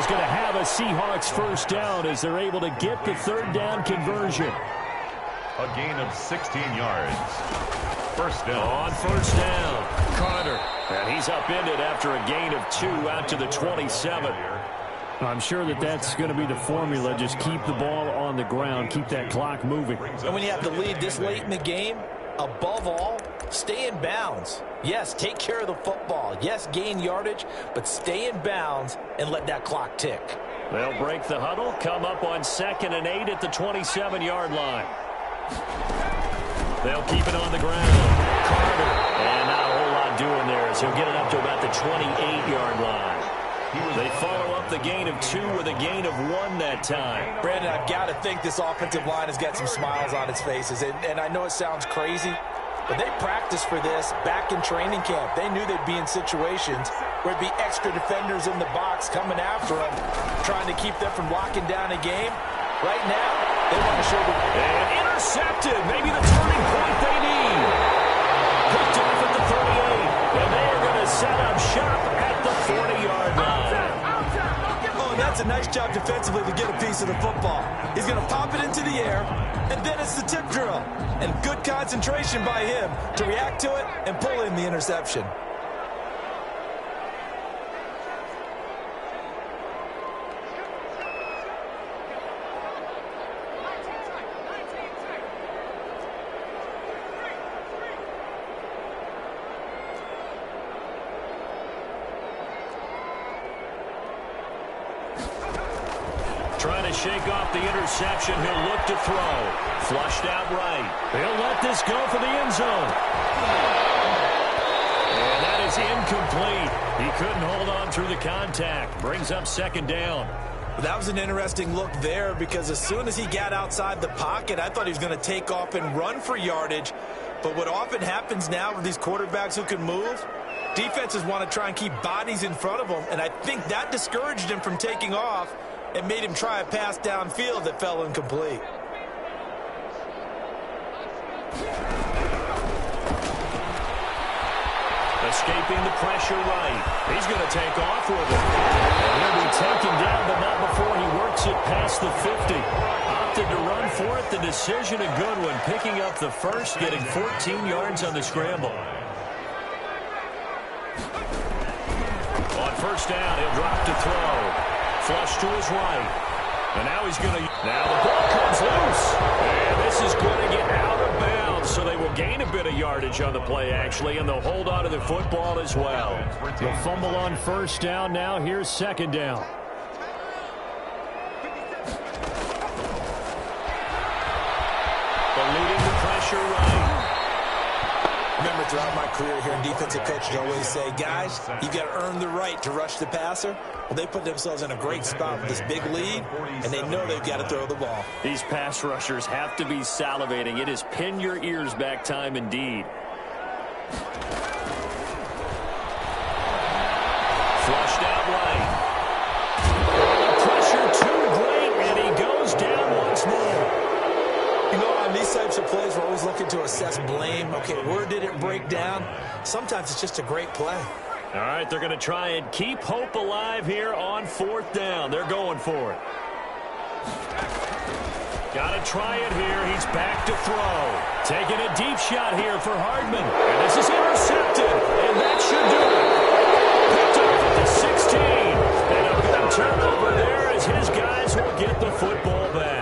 Speaker 1: Going to have a Seahawks 1st down as they're able to get the 3rd down conversion.
Speaker 3: A gain of 16 yards. 1st down.
Speaker 1: On 1st down, Carter. And he's upended after a gain of 2 out to the 27. I'm sure that's going to be the formula. Just keep the ball on the ground. Keep that clock moving.
Speaker 2: And when you have the lead this late in the game, above all, stay in bounds. Yes, take care of the football. Yes, gain yardage, but stay in bounds and let that clock tick.
Speaker 1: They'll break the huddle, come up on 2nd and 8 at the 27-yard line. They'll keep it on the ground. Carter, and not a whole lot doing there as he'll get it up to about the 28-yard line. They follow up the gain of 2 with a gain of 1 that time.
Speaker 2: Brandon, I've got to think this offensive line has got some smiles on its faces. And I know it sounds crazy, but they practiced for this back in training camp. They knew they'd be in situations where it'd be extra defenders in the box coming after them, trying to keep them from locking down a game. Right now, they want to show the...
Speaker 1: And intercepted. Maybe the turning point they need. Picked off at the 38. And they are going to set up shop at the 40-yard line.
Speaker 2: Oh, and that's a nice job defensively to get a piece of the football. He's going to pop it into the air, and then it's the tip drill. And good concentration by him to react to it and pull in the interception.
Speaker 1: shake off the interception. He'll look to throw. Flushed out right. He'll let this go for the end zone. And that is incomplete. He couldn't hold on through the contact. Brings up second down.
Speaker 2: That was an interesting look there because as soon as he got outside the pocket, I thought he was going to take off and run for yardage. But what often happens now with these quarterbacks who can move, defenses want to try and keep bodies in front of them, and I think that discouraged him from taking off and made him try a pass downfield that fell incomplete.
Speaker 1: Escaping the pressure right. He's going to take off with it. And he'll be taken down, but not before he works it past the 50. Opted to run for it. The decision a good one. Picking up the first, getting 14 yards on the scramble. On first down, he'll drop to throw. Flush to his right. And now he's going to... Now the ball comes loose. And this is going to get out of bounds. So they will gain a bit of yardage on the play, actually, and they'll hold on to the football as well. The fumble on first down. Now here's second down. Eluding the pressure right.
Speaker 2: Remember, throughout my career here in defensive coaches always say, guys, you got to earn the right to rush the passer. Well, they put themselves in a great spot with this big lead, and they know they've got to throw the ball.
Speaker 1: These pass rushers have to be salivating. It is pin your ears back time indeed. Flushed out right. The pressure too great, and he goes down once more.
Speaker 2: You know, on these types of plays, we're always looking to assess blame. Okay, where did it break down? Sometimes it's just a great play.
Speaker 1: All right, they're going to try and keep hope alive here on fourth down. They're going for it. Got to try it here. He's back to throw. Taking a deep shot here for Hardman. And this is intercepted. And that should do it. Picked off at the 16. And a big turnover there as his guys will get the football back.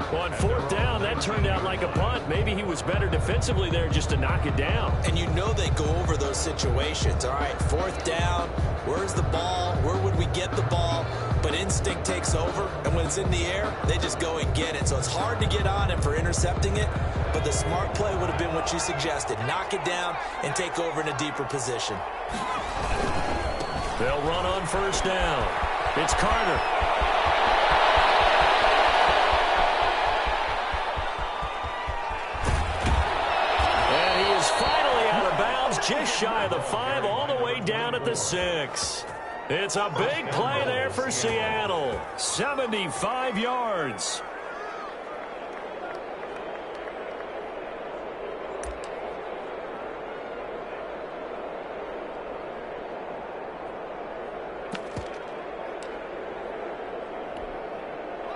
Speaker 1: On fourth down, that turned out like a punt. Maybe he was better defensively there just to knock it down.
Speaker 2: And you know they go over those situations. All right, fourth down, where's the ball? Where would we get the ball? But instinct takes over, and when it's in the air, they just go and get it. So it's hard to get on him for intercepting it, but the smart play would have been what you suggested. Knock it down and take over in a deeper position.
Speaker 1: They'll run on first down. It's Carter. Just shy of the 5, all the way down at the 6. It's a big play there for Seattle. 75 yards.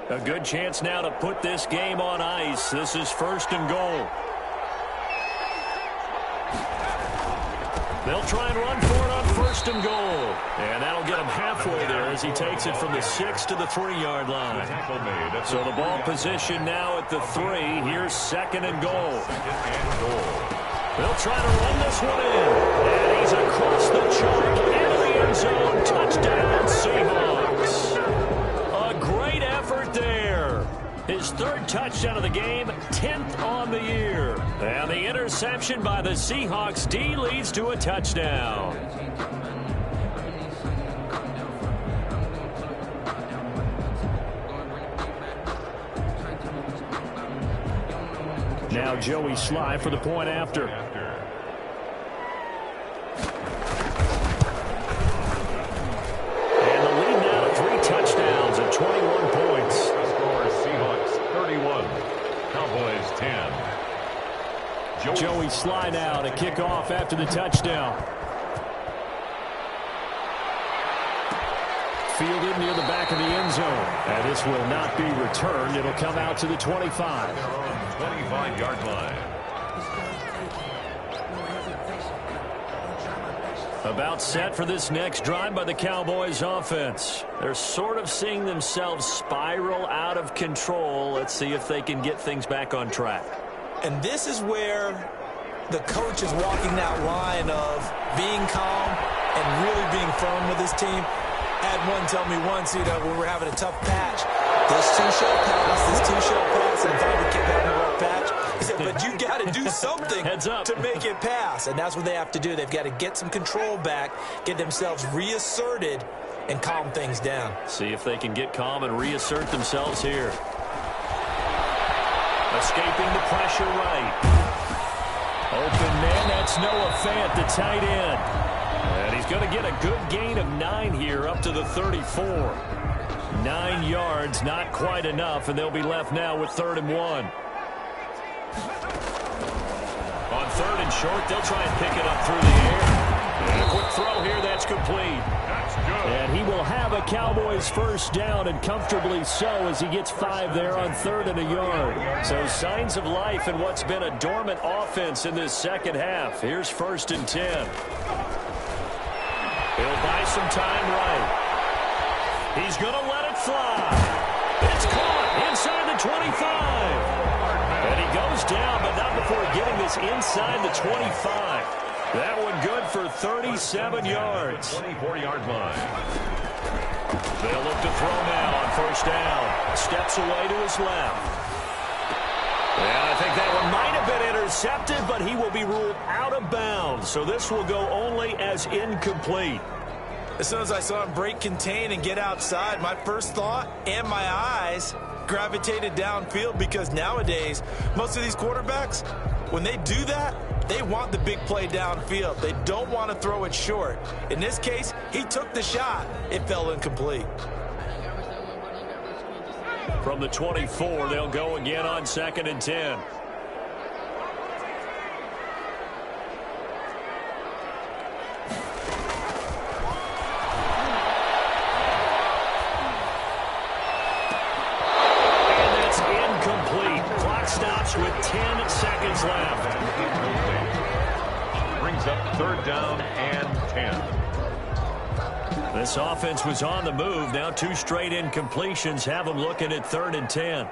Speaker 1: A good chance now to put this game on ice. This is first and goal. They'll try and run for it on first and goal. And that'll get him halfway there as he takes it from the 6 to the 3-yard line. So the ball position now at the 3. Here's second and goal. They'll try to run this one in. And he's across the chalk into the end zone. Touchdown, Seahawks. A great effort there. His third touchdown of the game, 10th on the year. And the interception by the Seahawks D leads to a touchdown. Now Joey Sly for the point after. And the lead now to 3 touchdowns and 21 points.
Speaker 3: Cowboys 10.
Speaker 1: Joey Sly now to kick off after the touchdown. Fielded near the back of the end zone. And this will not be returned. It'll come out to the 25.
Speaker 3: 25-yard line.
Speaker 1: About set for this next drive by the Cowboys offense. They're sort of seeing themselves spiral out of control. Let's see if they can get things back on track.
Speaker 2: And this is where the coach is walking that line of being calm and really being firm with his team. I had one tell me once, when we're having a tough patch, This too shall pass. This too shall pass. And finally kick out in the rough patch. He said, but you got to do something
Speaker 1: Heads up
Speaker 2: to make it pass. And that's what they have to do. They've got to get some control back, get themselves reasserted, and calm things down.
Speaker 1: See if they can get calm and reassert themselves here. Escaping the pressure right. Open man, that's Noah Fant, the tight end. And he's going to get a good gain of 9 here up to the 34. 9 yards, not quite enough, and they'll be left now with 3rd and 1. On 3rd and short, they'll try and pick it up through the air. And a quick throw here, that's complete.
Speaker 3: That's good.
Speaker 1: And he will have a Cowboys first down, and comfortably so, as he gets 5 there on 3rd and a yard. So signs of life in what's been a dormant offense in this second half. Here's 1st and 10. He'll buy some time right. He's going to let it fly. It's caught inside the 25. And he goes down, but not before getting this inside the 25. That one good for 37 yards.
Speaker 3: 24-yard line.
Speaker 1: They'll look to throw now on 1st down. Steps away to his left. And I think that one might have been intercepted, but he will be ruled out of bounds. So this will go only as incomplete.
Speaker 2: As soon as I saw him break contain and get outside, my first thought and my eyes gravitated downfield, because nowadays, most of these quarterbacks, when they do that, they want the big play downfield. They don't want to throw it short. In this case, he took the shot. It fell incomplete.
Speaker 1: From the 24, they'll go again on 2nd and 10. With 10 seconds left.
Speaker 3: Brings up 3rd down and 10.
Speaker 1: This offense was on the move. Now 2 straight incompletions have them looking at 3rd and 10.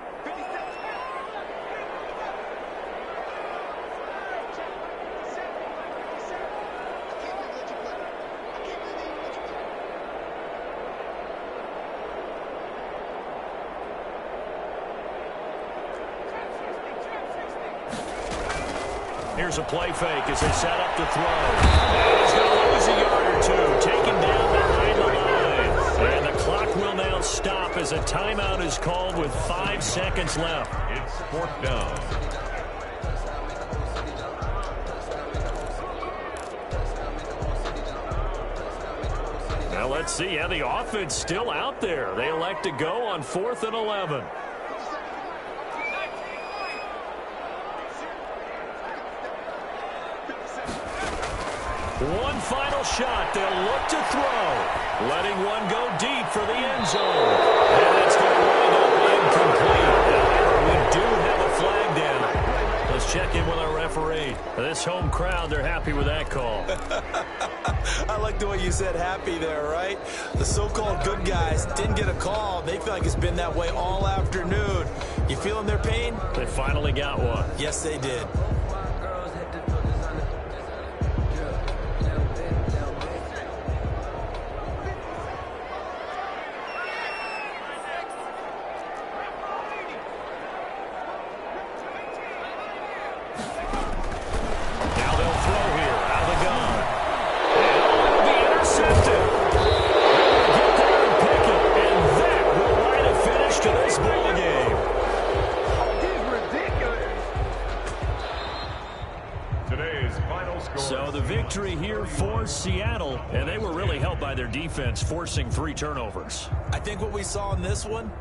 Speaker 1: Here's a play fake as they set up to throw. And he's going to lose a yard or 2. Taken down behind the line. And the clock will now stop as a timeout is called with 5 seconds left.
Speaker 3: It's 4th down.
Speaker 1: Now let's see how the offense still out there. They elect to go on 4th and 11. One final shot. They'll look to throw. Letting one go deep for the end zone. And it's going to wind up incomplete. However, we do have a flag down. Let's check in with our referee. This home crowd, they're happy with that call.
Speaker 2: I like the way you said happy there, right? The so-called good guys didn't get a call. They feel like it's been that way all afternoon. You feeling their pain?
Speaker 1: They finally got one.
Speaker 2: Yes, they did.
Speaker 1: Seattle, and they were really helped by their defense, forcing 3 turnovers.
Speaker 2: I think what we saw in this one,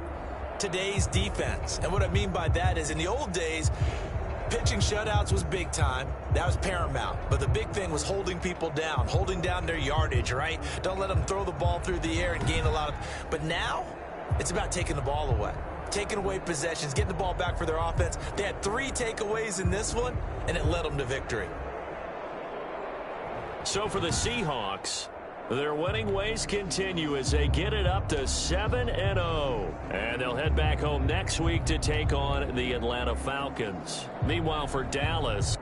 Speaker 2: today's defense. And what I mean by that is, in the old days, pitching shutouts was big time. That was paramount. But the big thing was holding people down, holding down their yardage, right? Don't let them throw the ball through the air and gain a lot of... But now, it's about taking the ball away. Taking away possessions, getting the ball back for their offense. They had 3 takeaways in this one, and it led them to victory.
Speaker 1: So for the Seahawks, their winning ways continue as they get it up to 7-0. And they'll head back home next week to take on the Atlanta Falcons. Meanwhile, for Dallas...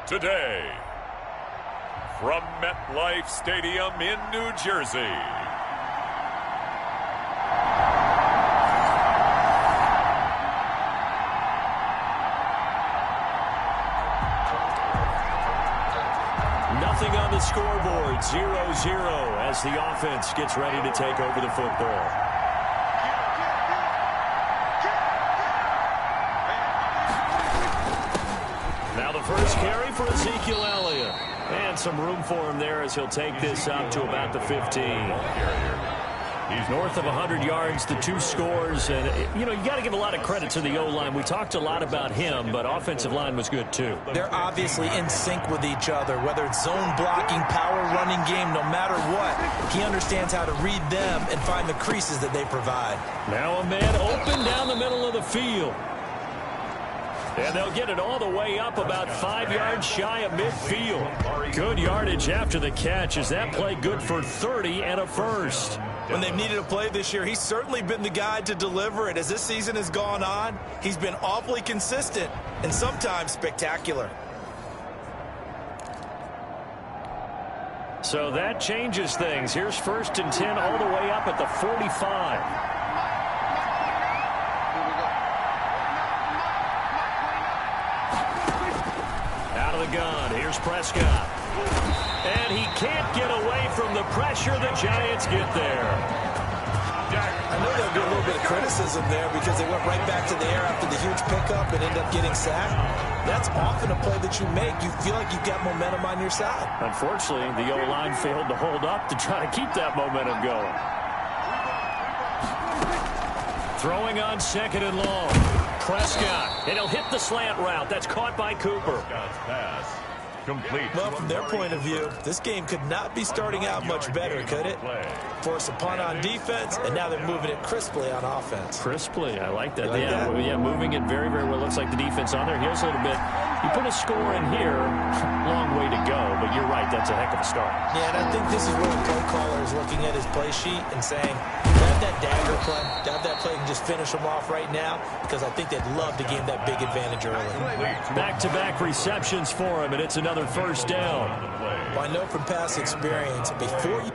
Speaker 3: today, from MetLife Stadium in New Jersey,
Speaker 1: nothing on the scoreboard, 0-0 as the offense gets ready to take over the football. Now the first carry for Ezekiel Elliott. And some room for him there as he'll take this up to about the 15. He's north of 100 yards, the 2 scores. And, you know, you got to give a lot of credit to the O-line. We talked a lot about him, but offensive line was good, too.
Speaker 2: They're obviously in sync with each other, whether it's zone blocking, power running game, no matter what. He understands how to read them and find the creases that they provide.
Speaker 1: Now a man open down the middle of the field. And they'll get it all the way up about 5 yards shy of midfield. Good yardage after the catch. Is that play good for 30 and a first?
Speaker 2: When they've needed a play this year, he's certainly been the guy to deliver it. As this season has gone on, he's been awfully consistent and sometimes spectacular.
Speaker 1: So that changes things. Here's 1st and 10 all the way up at the 45. The gun. Here's Prescott. And he can't get away from the pressure. The Giants get there.
Speaker 2: I know there'll be a little bit of criticism there because they went right back to the air after the huge pickup and ended up getting sacked. That's often a play that you make. You feel like you've got momentum on your side.
Speaker 1: Unfortunately, the O-line failed to hold up to try to keep that momentum going. Throwing on 2nd and long. Prescott, and he'll hit the slant route. That's caught by Cooper.
Speaker 3: Pass complete.
Speaker 2: Well, from their point of view, this game could not be starting out much better, could it? Force a punt on defense, and now they're moving it crisply on offense.
Speaker 1: Crisply, I like that.
Speaker 2: You like that?
Speaker 1: Yeah, moving it very, very well. Looks like the defense on their heels a little bit. You put a score in here, long way to go, but you're right, that's a heck of a start.
Speaker 2: Yeah, and I think this is where the play caller is looking at his play sheet and saying, have that dagger play, have that play and just finish them off right now, because I think they'd love to gain that big advantage early.
Speaker 1: Back-to-back receptions for him, and it's another first down.
Speaker 2: Well, I know from past experience, before you...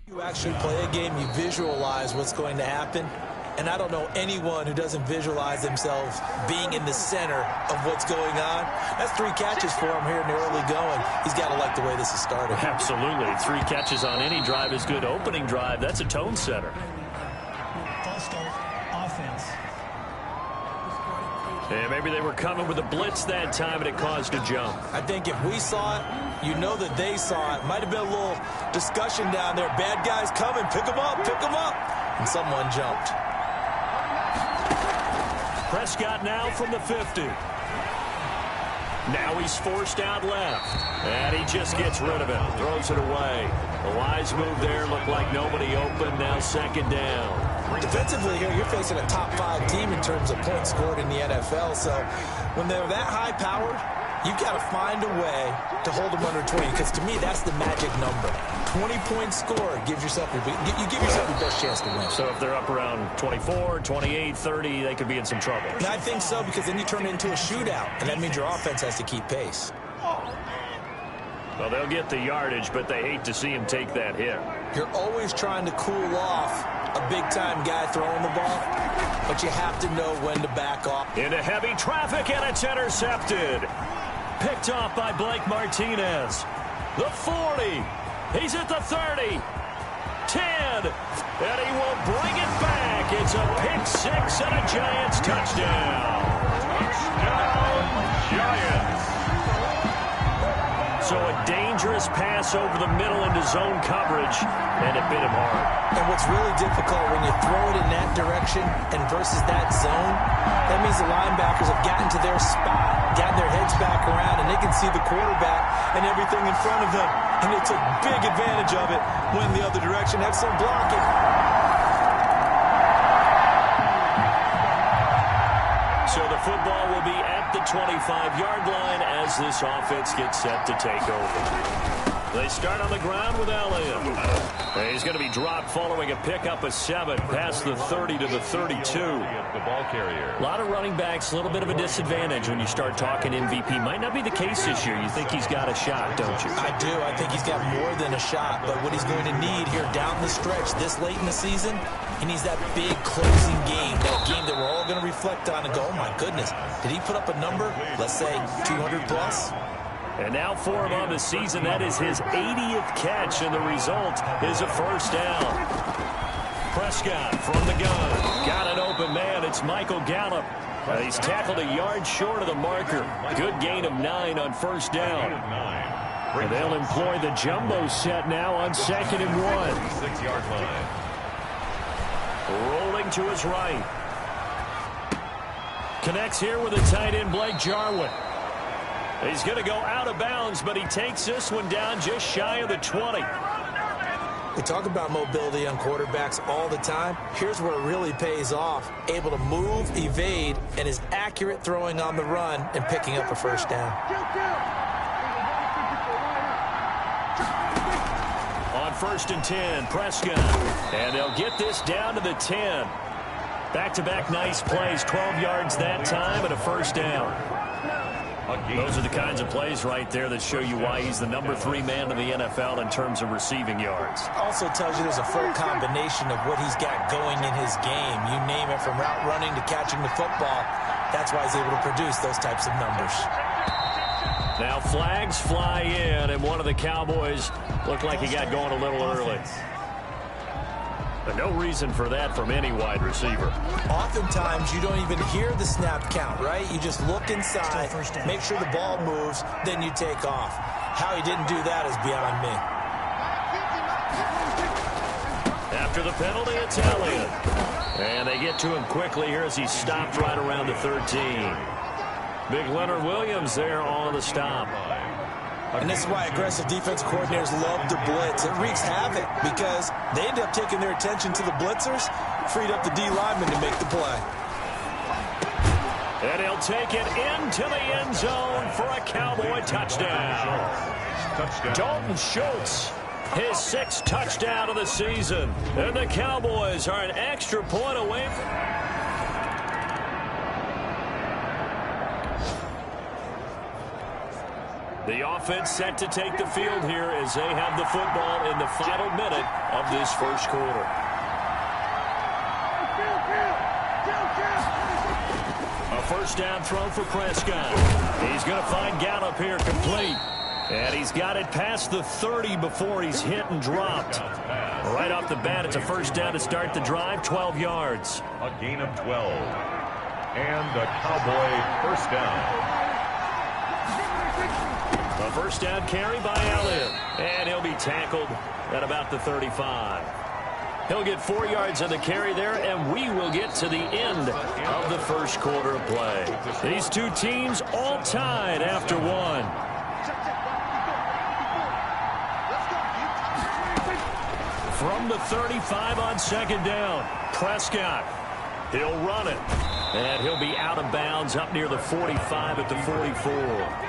Speaker 2: You actually play a game, you visualize what's going to happen. And I don't know anyone who doesn't visualize themselves being in the center of what's going on. That's 3 catches for him here in the early going. He's got to like the way this is started.
Speaker 1: Absolutely. 3 catches on any drive is good. Opening drive, that's a tone setter.
Speaker 5: False start, offense.
Speaker 1: And maybe they were coming with a blitz that time, and it caused a jump.
Speaker 2: I think if we saw it, you know that they saw it. Might have been a little discussion down there. Bad guys coming. Pick them up. Pick them up. And someone jumped.
Speaker 1: Prescott now from the 50. Now he's forced out left. And he just gets rid of it. Throws it away. A wise move there. Looked like nobody open. Now second down.
Speaker 2: Defensively here, you're facing a top 5 team in terms of points scored in the NFL. So when they're that high-powered, you've got to find a way to hold them under 20. Because to me, that's the magic number. 20-point score gives yourself your best chance to win.
Speaker 1: So if they're up around 24, 28, 30, they could be in some trouble.
Speaker 2: And I think so, because then you turn it into a shootout, and that means your offense has to keep pace.
Speaker 1: Well, they'll get the yardage, but they hate to see him take that hit.
Speaker 2: You're always trying to cool off a big-time guy throwing the ball, but you have to know when to back off.
Speaker 1: Into heavy traffic, and it's intercepted. Picked off by Blake Martinez. The 40. He's at the 30. 10. And he will bring it back. It's a pick-6 and a Giants touchdown.
Speaker 3: Touchdown, Giants.
Speaker 1: So a dangerous pass over the middle into zone coverage, and it bit him hard.
Speaker 2: And what's really difficult when you throw it in that direction and versus that zone, that means the linebackers have gotten to their spot, gotten their heads back around, and they can see the quarterback and everything in front of them. And they took big advantage of it, went the other direction. Excellent blocking.
Speaker 1: So the football will be at the 25-yard line as this offense gets set to take over. They start on the ground with Elliott. He's going to be dropped following a pickup of 7 past the 30 to the 32.
Speaker 3: The ball carrier.
Speaker 1: A lot of running backs, a little bit of a disadvantage when you start talking MVP. Might not be the case this year. You think he's got a shot, don't you?
Speaker 2: I do. I think he's got more than a shot. But what he's going to need here down the stretch this late in the season, he needs that big closing game, that game that we're all going to reflect on and go, oh, my goodness, did he put up a number, let's say 200 plus?
Speaker 1: And now for him on the season, that is his 80th catch, and the result is a first down. Prescott from the gun. Got an open man. It's Michael Gallup. He's tackled a yard short of the marker. Good gain of 9 on first down. And they'll employ the jumbo set now on 2nd and 1.
Speaker 3: 6-yard line.
Speaker 1: Rolling to his right. Connects here with the tight end, Blake Jarwin. He's going to go out of bounds, but he takes this one down just shy of the 20.
Speaker 2: We talk about mobility on quarterbacks all the time. Here's where it really pays off. Able to move, evade, and is accurate throwing on the run and picking up a first down.
Speaker 1: On 1st and 10, Prescott. And they'll get this down to the 10. Back-to-back nice plays, 12 yards that time and a first down. Those are the kinds of plays right there that show you why he's the number 3 man in the NFL in terms of receiving yards.
Speaker 2: Also tells you there's a full combination of what he's got going in his game. You name it, from route running to catching the football. That's why he's able to produce those types of numbers.
Speaker 1: Now flags fly in, and one of the Cowboys looked like he got going a little early. But no reason for that from any wide receiver.
Speaker 2: Oftentimes, you don't even hear the snap count, right? You just look inside, make sure the ball moves, then you take off. How he didn't do that is beyond me.
Speaker 1: After the penalty, it's Elliott. And they get to him quickly here as he stopped right around the 13. Big Leonard Williams there on the stop.
Speaker 2: And this is why aggressive defense coordinators love to blitz. It wreaks havoc because they end up taking their attention to the blitzers, freed up the D lineman to make the play.
Speaker 1: And he'll take it into the end zone for a Cowboy touchdown. Dalton Schultz, his 6th touchdown of the season. And the Cowboys are an extra point away from... The offense set to take the field here as they have the football in the final minute of this first quarter. A first down throw for Prescott. He's going to find Gallup here complete. And he's got it past the 30 before he's hit and dropped. Right off the bat, it's a first down to start the drive, 12 yards.
Speaker 3: A gain of 12. And a Cowboy first down.
Speaker 1: A first down carry by Elliott. And he'll be tackled at about the 35. He'll get 4 yards on the carry there, and we will get to the end of the first quarter of play. These two teams all tied after one. From the 35 on second down, Prescott. He'll run it. And he'll be out of bounds up near the 45 at the 44.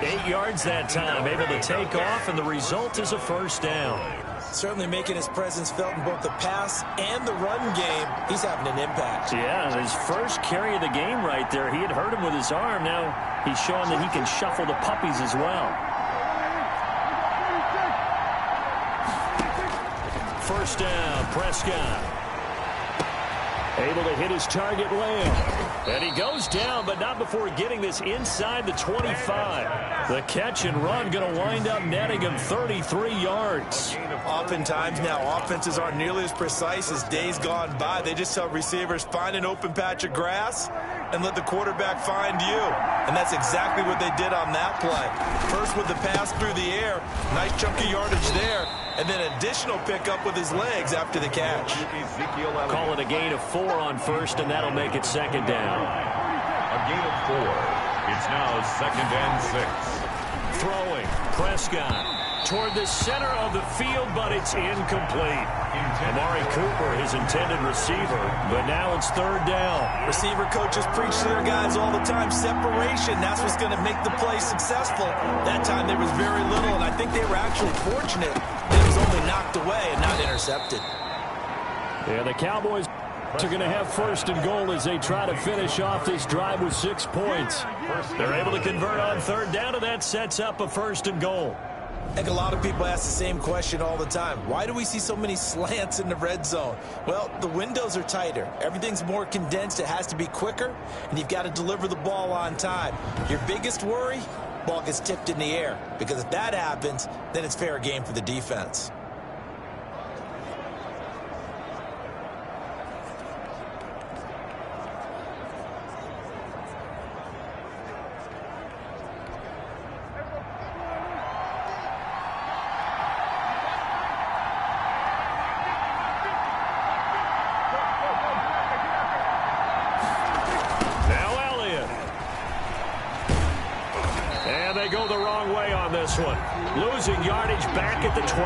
Speaker 1: 8 yards that time, able to take off, and the result is a first down.
Speaker 2: Certainly making his presence felt in both the pass and the run game. He's having an impact.
Speaker 1: Yeah, his first carry of the game right there. He had hurt him with his arm. Now he's showing that he can shuffle the puppies as well. First down, Prescott. Able to hit his target Lamb. And he goes down, but not before getting this inside the 25. The catch and run going to wind up netting him 33 yards.
Speaker 2: Oftentimes now, offenses aren't nearly as precise as days gone by. They just tell receivers, find an open patch of grass and let the quarterback find you. And that's exactly what they did on that play. First with the pass through the air, nice chunky yardage there, and then additional pickup with his legs after the catch.
Speaker 1: Call it a gain of 4 on first, and that'll make it second down.
Speaker 3: A gain of 4. It's now second and 6.
Speaker 1: Throwing, Prescott toward the center of the field, but it's incomplete. Amari Cooper, his intended receiver, but now it's third down.
Speaker 2: Receiver coaches preach to their guys all the time. Separation, that's what's going to make the play successful. That time there was very little, and I think they were actually fortunate that it was only knocked away and not intercepted.
Speaker 1: Yeah, the Cowboys are going to have first and goal as they try to finish off this drive with 6 points. They're able to convert on third down, and that sets up a first and goal.
Speaker 2: I think a lot of people ask the same question all the time. Why do we see so many slants in the red zone? Well, the windows are tighter. Everything's more condensed. It has to be quicker, and you've got to deliver the ball on time. Your biggest worry, ball gets tipped in the air, because if that happens, then it's fair game for the defense.
Speaker 1: Losing yardage back at the 12.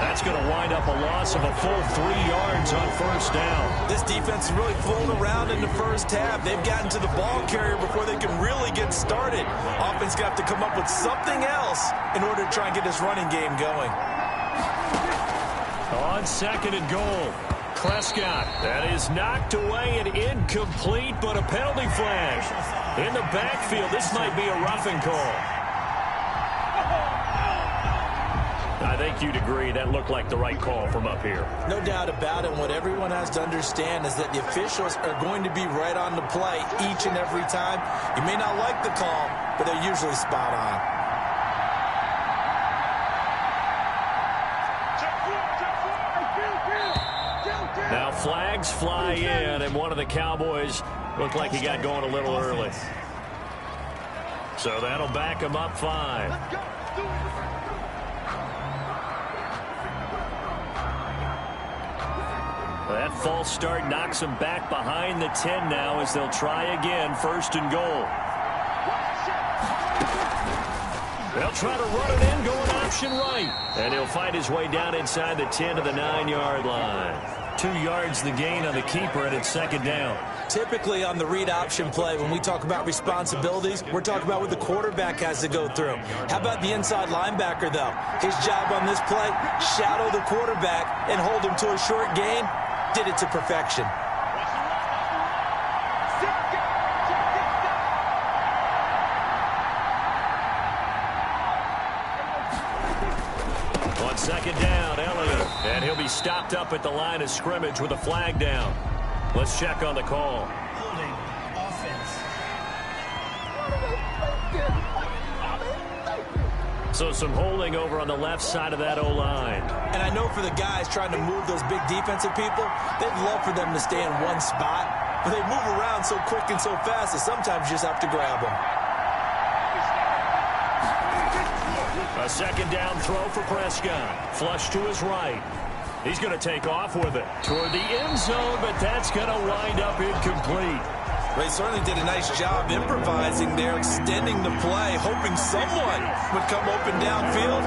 Speaker 1: That's going to wind up a loss of a full 3 yards on first down.
Speaker 2: This defense is really flown around in the first half. They've gotten to the ball carrier before they can really get started. Offense got to come up with something else in order to try and get this running game going.
Speaker 1: On second and goal, Prescott. That is knocked away and incomplete, but a penalty flag. In the backfield, this might be a roughing call. I think you'd agree that looked like the right call from up here.
Speaker 2: No doubt about it. What everyone has to understand is that the officials are going to be right on the play each and every time. You may not like the call, but they're usually spot on.
Speaker 1: Now flags fly in, and one of the Cowboys looked like he got going a little early. So that'll back him up 5. That false start knocks them back behind the 10 now as they'll try again, first and goal. They'll try to run it in, going option right. And he'll find his way down inside the 10 to the 9-yard line. 2 yards the gain on the keeper, and it's second down.
Speaker 2: Typically on the read option play, when we talk about responsibilities, we're talking about what the quarterback has to go through. How about the inside linebacker, though? His job on this play, shadow the quarterback and hold him to a short gain. Did it to perfection.
Speaker 1: On second down, Elliott. And he'll be stopped up at the line of scrimmage with a flag down. Let's check on the call.
Speaker 2: Holding offense.
Speaker 1: So some holding over on the left side of that O-line.
Speaker 2: And I know for the guys trying to move those big defensive people, they'd love for them to stay in one spot. but they move around so quick and so fast that sometimes you just have to grab them.
Speaker 1: A second down throw for Prescott. Flush to his right. He's going to take off with it toward the end zone, but that's going to wind up incomplete.
Speaker 2: They certainly did a nice job improvising there, extending the play, hoping someone would come open downfield,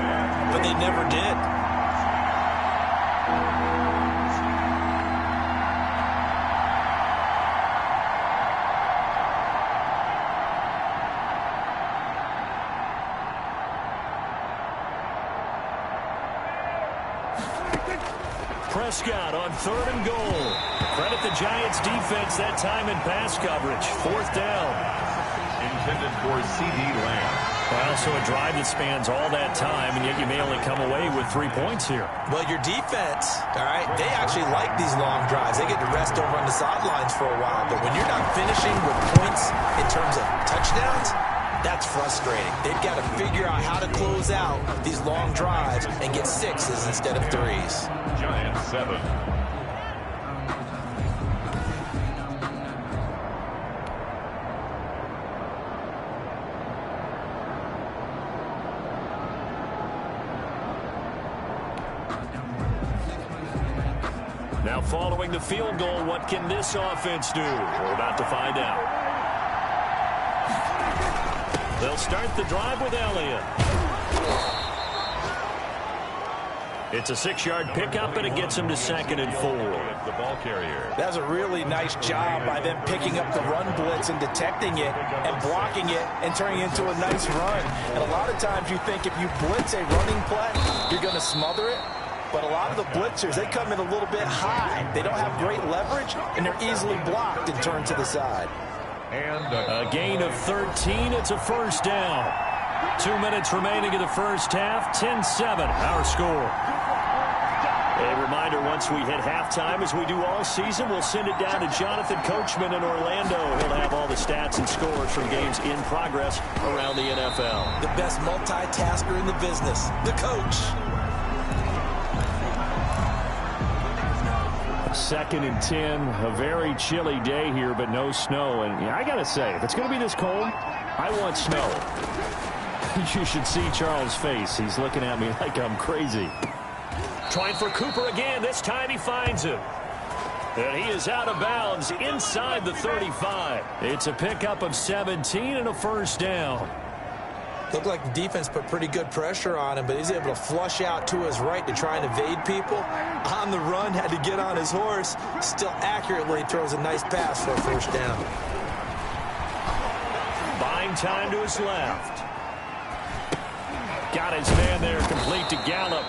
Speaker 2: but they never did.
Speaker 1: Prescott on 3rd and goal. Credit the Giants defense that time in pass coverage. 4th down.
Speaker 3: Intended for C.D. Lamb.
Speaker 1: Well, so a drive that spans all that time, and yet you may only come away with 3 points here.
Speaker 2: Well, your defense, all right, they actually like these long drives. They get to rest over on the sidelines for a while. But when you're not finishing with points in terms of touchdowns, that's frustrating. They've got to figure out how to close out these long drives and get 6s instead of 3s.
Speaker 3: Giants 7.
Speaker 1: Now following the field goal, what can this offense do? We're about to find out. They'll start the drive with Elliott. It's a 6-yard pickup, and it gets him to 2nd and 4.
Speaker 3: The ball carrier.
Speaker 2: That was a really nice job by them picking up the run blitz and detecting it and blocking it and turning it into a nice run. And a lot of times you think if you blitz a running play, you're going to smother it. But a lot of the blitzers, they come in a little bit high. They don't have great leverage, and they're easily blocked and turned to the side.
Speaker 3: And
Speaker 1: a gain of 13. It's a 1st down. 2 minutes remaining in the first half. 10-7, our score. A reminder, once we hit halftime, as we do all season, we'll send it down to Jonathan Coachman in Orlando. He'll have all the stats and scores from games in progress around the NFL.
Speaker 2: The best multitasker in the business, the coach.
Speaker 1: 2nd and 10, a very chilly day here, but no snow. And I got to say, if it's going to be this cold, I want snow. You should see Charles' face. He's looking at me like I'm crazy. Trying for Cooper again. This time he finds him. And he is out of bounds inside the 35. It's a pickup of 17 and a 1st down.
Speaker 2: Looked like the defense put pretty good pressure on him, but he's able to flush out to his right to try and evade people. On the run, had to get on his horse. Still accurately throws a nice pass for a 1st down.
Speaker 1: Buying time to his left. Got his man there, complete to Gallup.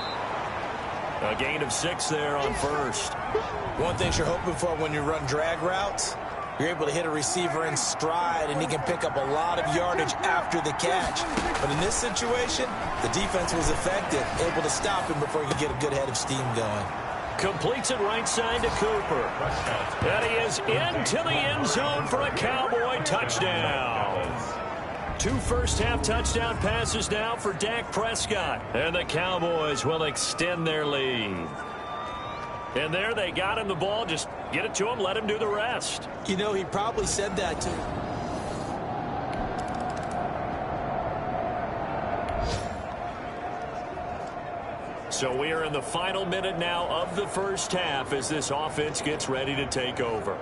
Speaker 1: A gain of 6 there on 1st.
Speaker 2: One thing you're hoping for when you run drag routes, you're able to hit a receiver in stride, and he can pick up a lot of yardage after the catch. But in this situation, the defense was effective, able to stop him before he could get a good head of steam going.
Speaker 1: Completes it right side to Cooper. And he is into the end zone for a Cowboy touchdown. 2 first-half touchdown passes now for Dak Prescott. And the Cowboys will extend their lead. And there they got him the ball. Just get it to him, let him do the rest.
Speaker 2: You know, he probably said that too.
Speaker 1: So we are in the final minute now of the first half as this offense gets ready to take over.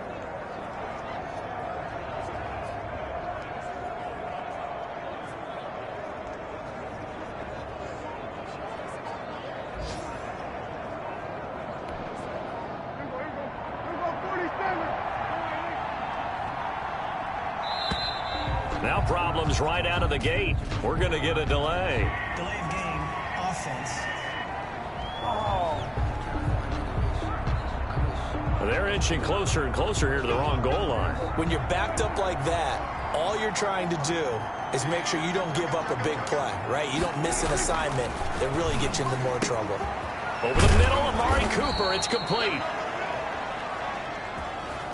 Speaker 1: Now problems right out of the gate. We're going to get a delay.
Speaker 5: Delay of game, offense.
Speaker 1: They're inching closer and closer here to the wrong goal line.
Speaker 2: When you're backed up like that, all you're trying to do is make sure you don't give up a big play, right? You don't miss an assignment that really gets you into more trouble.
Speaker 1: Over the middle, Amari Cooper. It's complete.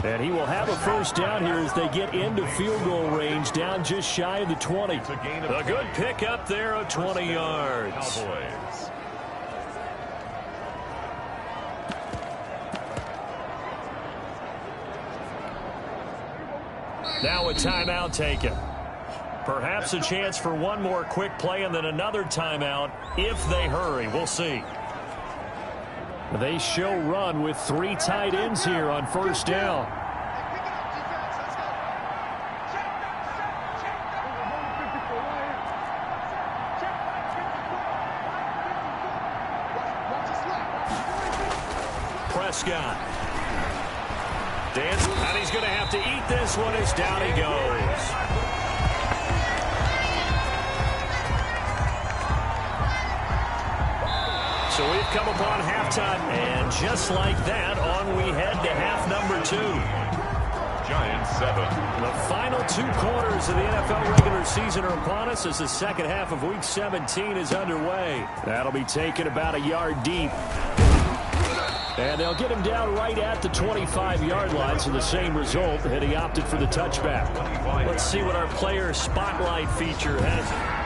Speaker 1: And he will have a first down here as they get into field goal range, down just shy of the 20. A good pickup there of 20 yards.
Speaker 3: Cowboys.
Speaker 1: Now a timeout taken. Perhaps a chance for one more quick play and then another timeout if they hurry. We'll see. They show run with 3 tight ends here on first down. Prescott. Dance, and he's going to have to eat this one as down he goes. So we've come upon halftime, and just like that, on we head to half number 2.
Speaker 3: Giants 7.
Speaker 1: The final 2 quarters of the NFL regular season are upon us as the second half of Week 17 is underway. That'll be taken about a yard deep. And they'll get him down right at the 25-yard line, so the same result, and he opted for the touchback. Let's see what our player spotlight feature has.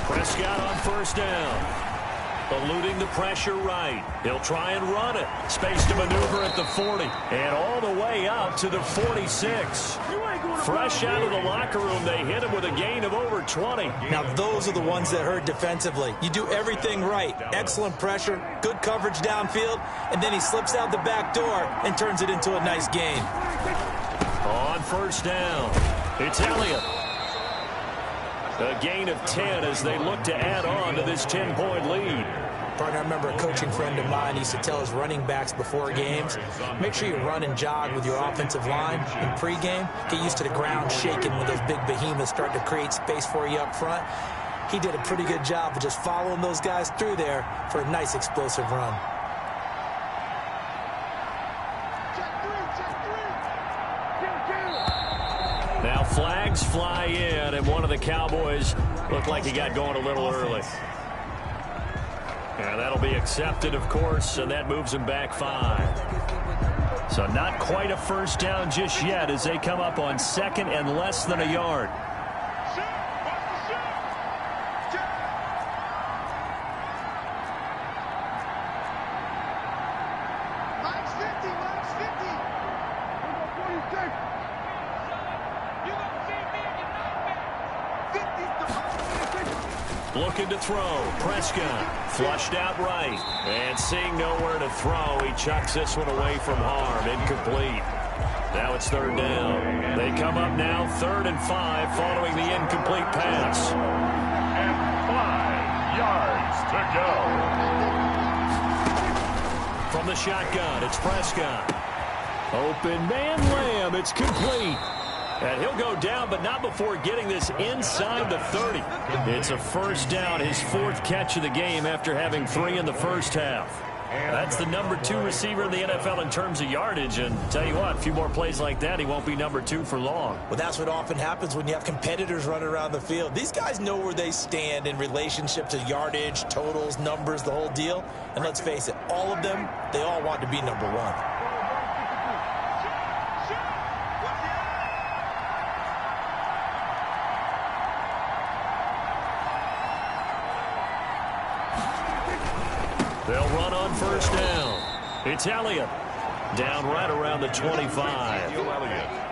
Speaker 1: Prescott on first down. Eluding the pressure right. He'll try and run it. Space to maneuver at the 40. And all the way up to the 46. Fresh out of the locker room, they hit him with a gain of over 20.
Speaker 2: Now, those are the ones that hurt defensively. You do everything right. Excellent pressure, good coverage downfield, and then he slips out the back door and turns it into a nice gain.
Speaker 1: On first down, it's Elliott. A gain of 10 as they look to add on to this 10-point lead.
Speaker 2: Partner, I remember a coaching friend of mine used to tell his running backs before games, make sure you run and jog with your offensive line in pregame. Get used to the ground shaking when those big behemoths start to create space for you up front. He did a pretty good job of just following those guys through there for a nice explosive run.
Speaker 1: Now flags fly in, and one of the Cowboys looked like he got going a little early. And that'll be accepted, of course, and that moves him back 5. So not quite a first down just yet as they come up on second and less than a yard. Looking to throw. Prescott flushed out right. And seeing nowhere to throw, he chucks this one away from harm. Incomplete. Now it's third down. They come up now 3rd and 5 following the incomplete pass.
Speaker 3: And 5 yards to go.
Speaker 1: From the shotgun, it's Prescott. Open man Lamb. It's complete. And he'll go down, but not before getting this inside the 30. It's a first down, his 4th catch of the game after having 3 in the first half. That's the number 2 receiver in the NFL in terms of yardage. And tell you what, a few more plays like that, he won't be number 2 for long.
Speaker 2: Well, that's what often happens when you have competitors running around the field. These guys know where they stand in relationship to yardage, totals, numbers, the whole deal. And let's face it, all of them, they all want to be number 1.
Speaker 1: They'll run on first down. It's Elliott. Down right around the 25.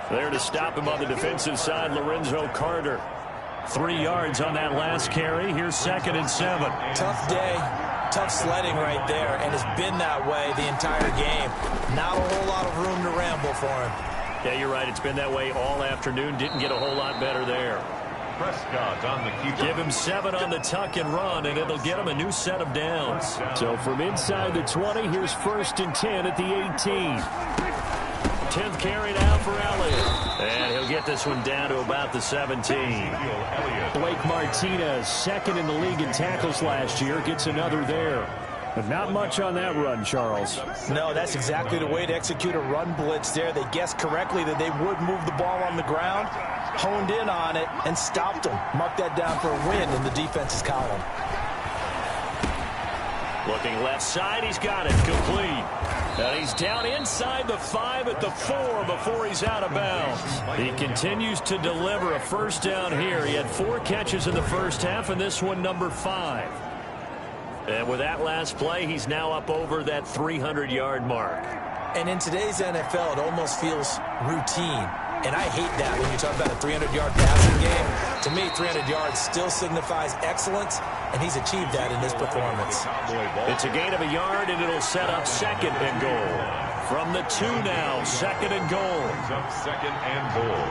Speaker 1: There to stop him on the defensive side, Lorenzo Carter. 3 yards on that last carry. Here's 2nd and 7.
Speaker 2: Tough day. Tough sledding right there, and it's been that way the entire game. Not a whole lot of room to ramble for him.
Speaker 1: Yeah, you're right. It's been that way all afternoon. Didn't get a whole lot better there.
Speaker 3: Prescott on the keeper.
Speaker 1: Give him 7 on the tuck and run, and it'll get him a new set of downs. So from inside the 20, here's 1st and 10 at the 18. 10th carry now for Elliott. And he'll get this one down to about the 17. Blake Martinez, 2nd in the league in tackles last year, gets another there. But not much on that run, Charles.
Speaker 2: No, that's exactly the way to execute a run blitz there. They guessed correctly that they would move the ball on the ground, honed in on it, and stopped them. Mark that down for a win in the defense's column.
Speaker 1: Looking left side, he's got it, complete. And he's down inside the 5 at the 4 before he's out of bounds. He continues to deliver a first down here. He had 4 catches in the first half, and this one number 5. And with that last play, he's now up over that 300-yard mark.
Speaker 2: And in today's NFL, it almost feels routine. And I hate that when you talk about a 300-yard passing game. To me, 300 yards still signifies excellence, and he's achieved that in this performance.
Speaker 1: It's a gain of a yard, and it'll set up second and goal. From the 2 now, second and goal.
Speaker 3: Second and goal.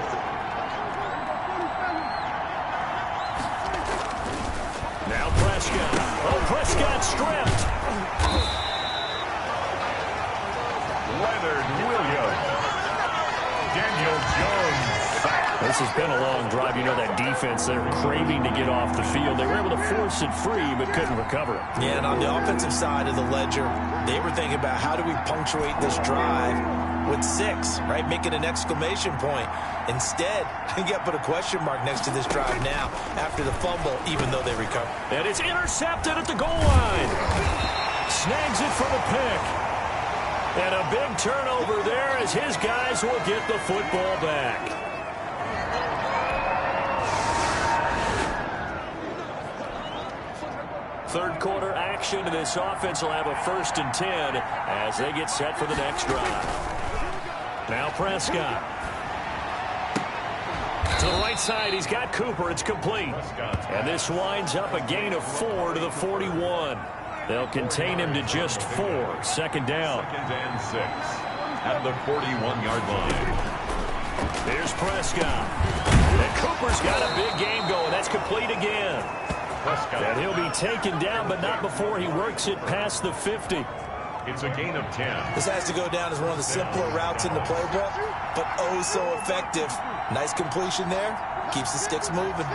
Speaker 1: Now Prescott. Oh, Prescott stripped.
Speaker 3: Leonard Williams. Daniel Jones.
Speaker 1: This has been a long drive. You know that defense, they're craving to get off the field. They were able to force it free, but couldn't recover it.
Speaker 2: Yeah, and on the offensive side of the ledger, they were thinking about how do we punctuate this drive with 6, right? Make it an exclamation point. Instead, you got to put a question mark next to this drive now after the fumble, even though they recovered.
Speaker 1: And it's intercepted at the goal line. Snags it for the pick. And a big turnover there as his guys will get the football back. Third quarter action, and this offense will have a 1st and 10 as they get set for the next drive. Now Prescott. To the right side, he's got Cooper. It's complete. And this winds up a gain of 4 to the 41. They'll contain him to just 4. Second down.
Speaker 3: Second and 6 at the 41-yard line.
Speaker 1: Here's Prescott. And Cooper's got a big game going. That's complete again.
Speaker 3: Prescott.
Speaker 1: And he'll be taken down, but not before he works it past the 50.
Speaker 3: It's a gain of 10.
Speaker 2: This has to go down as one of the simpler routes in the playbook, but oh so effective. Nice completion there. Keeps the sticks moving.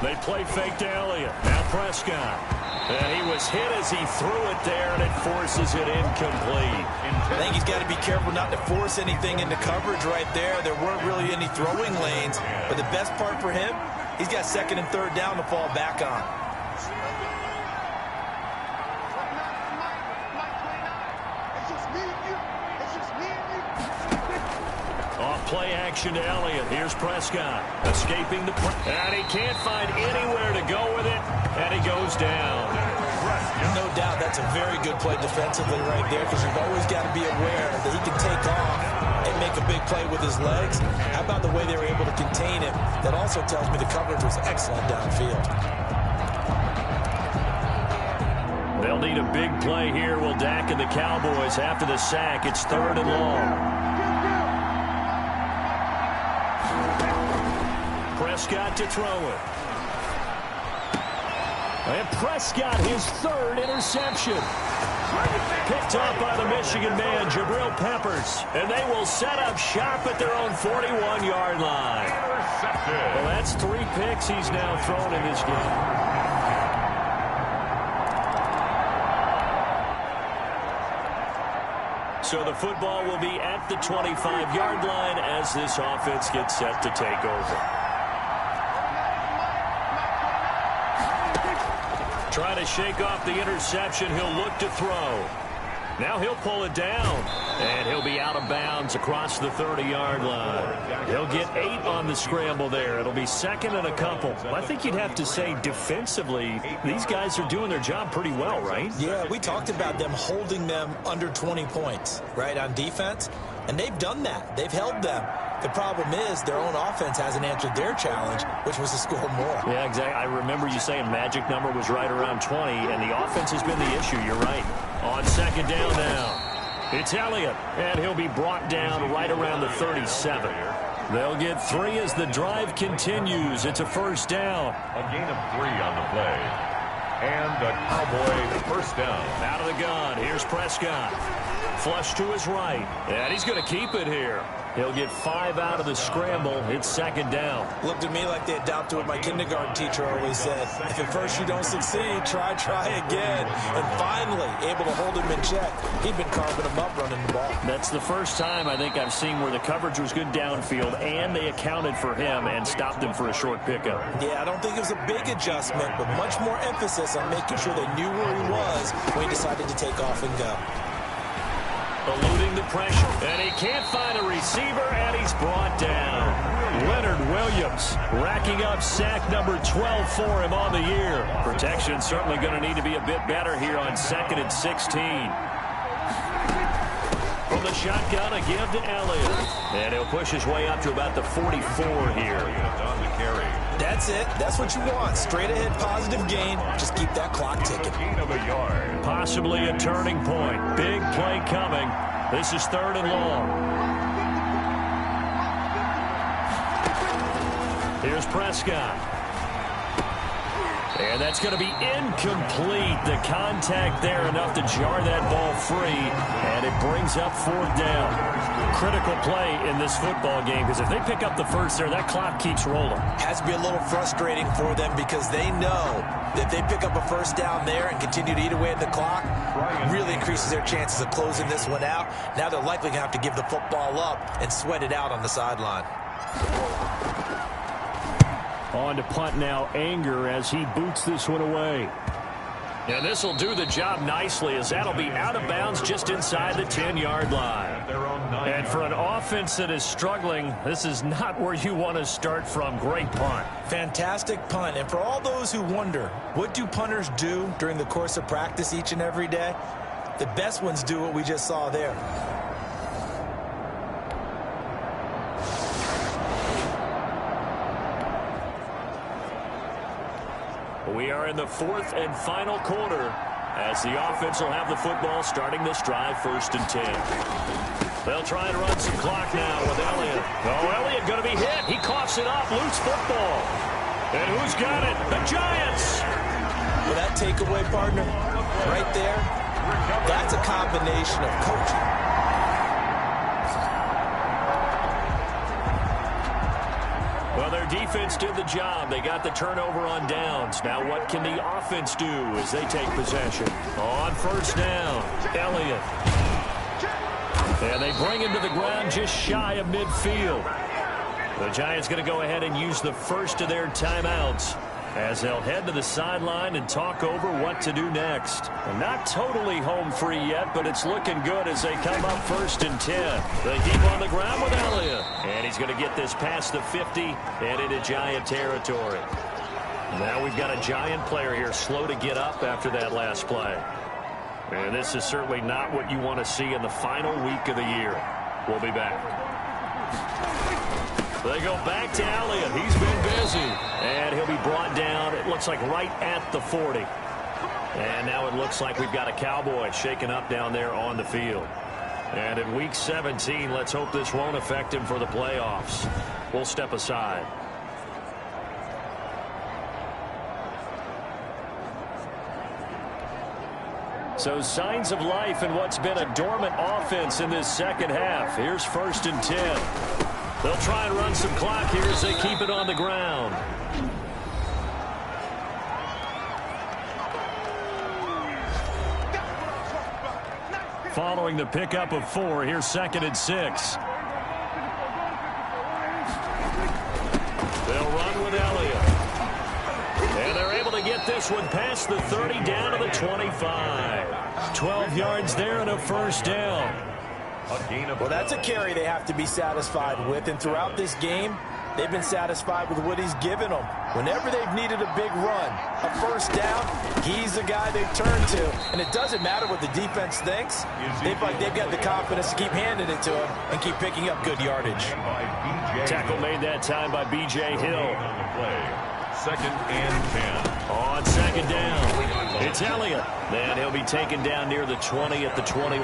Speaker 1: They play fake to Elliott. Now Prescott. And he was hit as he threw it there, and it forces it incomplete.
Speaker 2: I think he's got to be careful not to force anything into coverage right there. There weren't really any throwing lanes, but the best part for him, he's got 2nd and 3rd down to fall back on.
Speaker 1: Play action to Elliott. Here's Prescott escaping the and he can't find anywhere to go with it, and he goes down.
Speaker 2: No doubt that's a very good play defensively right there, because you've always got to be aware that he can take off and make a big play with his legs. How about the way they were able to contain him? That also tells me the coverage was excellent downfield.
Speaker 1: They'll need a big play here. Will Dak and the Cowboys after the sack. It's 3rd and long. Prescott to throw it. And Prescott, his 3rd interception. Picked off by the Michigan man, Jabril Peppers. And they will set up shop at their own 41-yard line. Well, that's 3 picks he's now thrown in this game. So the football will be at the 25-yard line as this offense gets set to take over. Trying to shake off the interception. He'll look to throw. Now he'll pull it down, and he'll be out of bounds across the 30-yard line. He'll get 8 on the scramble there. It'll be 2nd and a couple. Well, I think you'd have to say defensively, these guys are doing their job pretty well, right?
Speaker 2: Yeah, we talked about them holding them under 20 points, right, on defense, and they've done that. They've held them. The problem is their own offense hasn't answered their challenge, which was to score more.
Speaker 1: Yeah, exactly. I remember you saying magic number was right around 20, and the offense has been the issue. You're right. On 2nd down now, it's Elliott, and he'll be brought down right around the 37. They'll get 3 as the drive continues. It's a 1st down.
Speaker 3: A gain of 3 on the play. And a Cowboy 1st down.
Speaker 1: Out of the gun. Here's Prescott. Flush to his right. And he's going to keep it here. He'll get 5 out of the scramble. It's second down.
Speaker 2: Looked to me like they adopted what my kindergarten teacher always said. If at first you don't succeed, try again. And finally, able to hold him in check. He'd been carving him up running the ball.
Speaker 1: That's the first time I think I've seen where the coverage was good downfield and they accounted for him and stopped him for a short pickup.
Speaker 2: Yeah, I don't think it was a big adjustment, but much more emphasis on making sure they knew where he was when he decided to take off and go.
Speaker 1: Eluding the pressure, and he can't find a receiver, and he's brought down. Leonard Williams racking up sack number 12 for him on the year. Protection certainly going to need to be a bit better here on 2nd and 16. From the shotgun, a give to Elliott. And he'll push his way up to about the 44 here.
Speaker 3: On the carry.
Speaker 2: That's it. That's what you want. Straight ahead positive gain. Just keep that clock ticking.
Speaker 3: Gain of a yard.
Speaker 1: Possibly a turning point. Big play coming. This is 3rd and long. Here's Prescott. And that's going to be incomplete. The contact there enough to jar that ball free. And it brings up 4th down. Critical play in this football game because if they pick up the first there, that clock keeps rolling.
Speaker 2: Has to be a little frustrating for them because they know that if they pick up a first down there and continue to eat away at the clock, really increases their chances of closing this one out. Now they're likely going to have to give the football up and sweat it out on the sideline.
Speaker 1: On to punt now, Anger as he boots this one away. And this will do the job nicely as that'll be out of bounds just inside the 10-yard line. And for an offense that is struggling, this is not where you want to start from. Great punt.
Speaker 2: Fantastic punt. And for all those who wonder, what do punters do during the course of practice each and every day? The best ones do what we just saw there.
Speaker 1: We are in the 4th and final quarter as the offense will have the football starting this drive 1st and 10. They'll try and run some clock now with Elliott. Oh, Elliott going to be hit. He coughs it up. Loose football. And who's got it? The Giants.
Speaker 2: Well, that takeaway, partner, right there, that's a combination of coaching.
Speaker 1: Well, their defense did the job. They got the turnover on downs. Now what can the offense do as they take possession? On 1st down, Elliott. And they bring him to the ground just shy of midfield. The Giants going to go ahead and use the first of their timeouts as they'll head to the sideline and talk over what to do next. Well, not totally home free yet, but it's looking good as they come up 1st and 10. They keep on the ground with Elliott. And he's going to get this past the 50 and into Giant territory. Now we've got a Giant player here slow to get up after that last play. And this is certainly not what you want to see in the final week of the year. We'll be back. They go back to Elliott. He's been busy. And he'll be brought down, it looks like, right at the 40. And now it looks like we've got a Cowboy shaken up down there on the field. And in Week 17, let's hope this won't affect him for the playoffs. We'll step aside. So signs of life in what's been a dormant offense in this second half. Here's 1st and 10. They'll try and run some clock here as they keep it on the ground. Following the pickup of 4, here's 2nd and 6. They'll run with Elliott. And they're able to get this one past the 30 down to the 25. 12 yards there and a 1st down.
Speaker 2: Well, that's a carry they have to be satisfied with, and throughout this game, they've been satisfied with what he's given them. Whenever they've needed a big run, a 1st down, he's the guy they turn to. And it doesn't matter what the defense thinks. They've got the confidence to keep handing it to him and keep picking up good yardage.
Speaker 1: Tackle made that time by B.J. Hill.
Speaker 3: 2nd and 10.
Speaker 1: On 2nd down, it's Elliott. Then he'll be taken down near the 20 at the 21.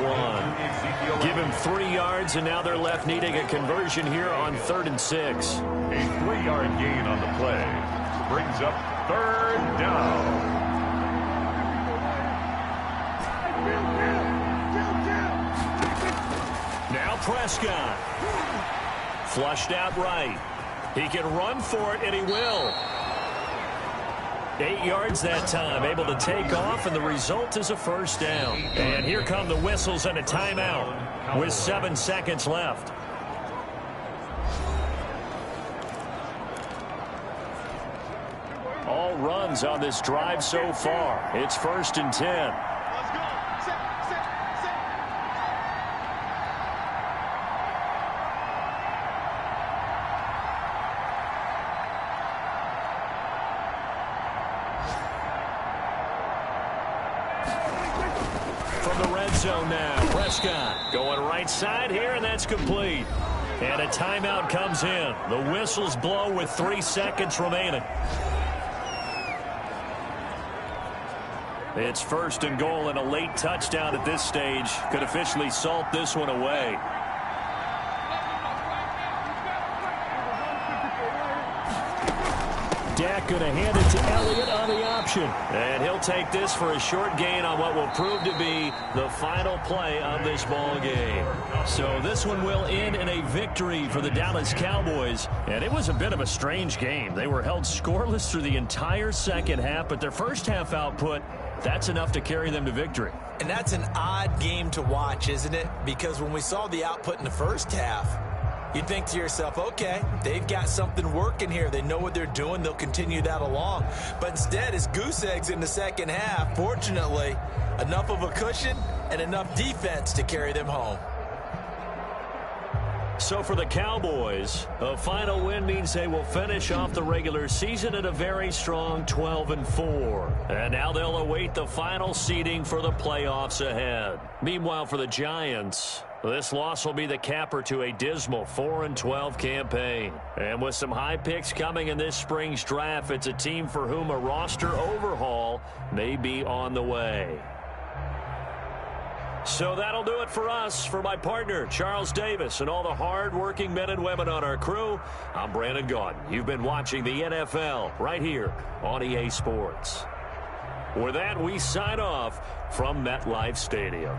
Speaker 1: Give him 3 yards, and now they're left needing a conversion here on 3rd and 6.
Speaker 3: A 3-yard gain on the play brings up 3rd down.
Speaker 1: Prescott. Flushed out right. He can run for it, and he will. 8 yards that time, able to take off, and the result is a first down. And here come the whistles and a timeout with 7 seconds left. All runs on this drive so far. It's 1st and 10. From the red zone now, Prescott going right side here, and that's complete. And a timeout comes in. The whistles blow with 3 seconds remaining. It's 1st and goal, and a late touchdown at this stage could officially salt this one away. Dak going to hand it to Elliott on the option. And he'll take this for a short gain on what will prove to be the final play of this ball game. So this one will end in a victory for the Dallas Cowboys. And it was a bit of a strange game. They were held scoreless through the entire second half, but their first half output, that's enough to carry them to victory.
Speaker 2: And that's an odd game to watch, isn't it? Because when we saw the output in the first half, you'd think to yourself, okay, they've got something working here. They know what they're doing. They'll continue that along. But instead, it's goose eggs in the second half. Fortunately, enough of a cushion and enough defense to carry them home.
Speaker 1: So for the Cowboys, a final win means they will finish off the regular season at a very strong 12-4. And now they'll await the final seeding for the playoffs ahead. Meanwhile, for the Giants, this loss will be the capper to a dismal 4-12 campaign. And with some high picks coming in this spring's draft, it's a team for whom a roster overhaul may be on the way. So that'll do it for us. For my partner, Charles Davis, and all the hard-working men and women on our crew, I'm Brandon Gaudin. You've been watching the NFL right here on EA Sports. With that, we sign off from MetLife Stadium.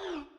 Speaker 3: 2.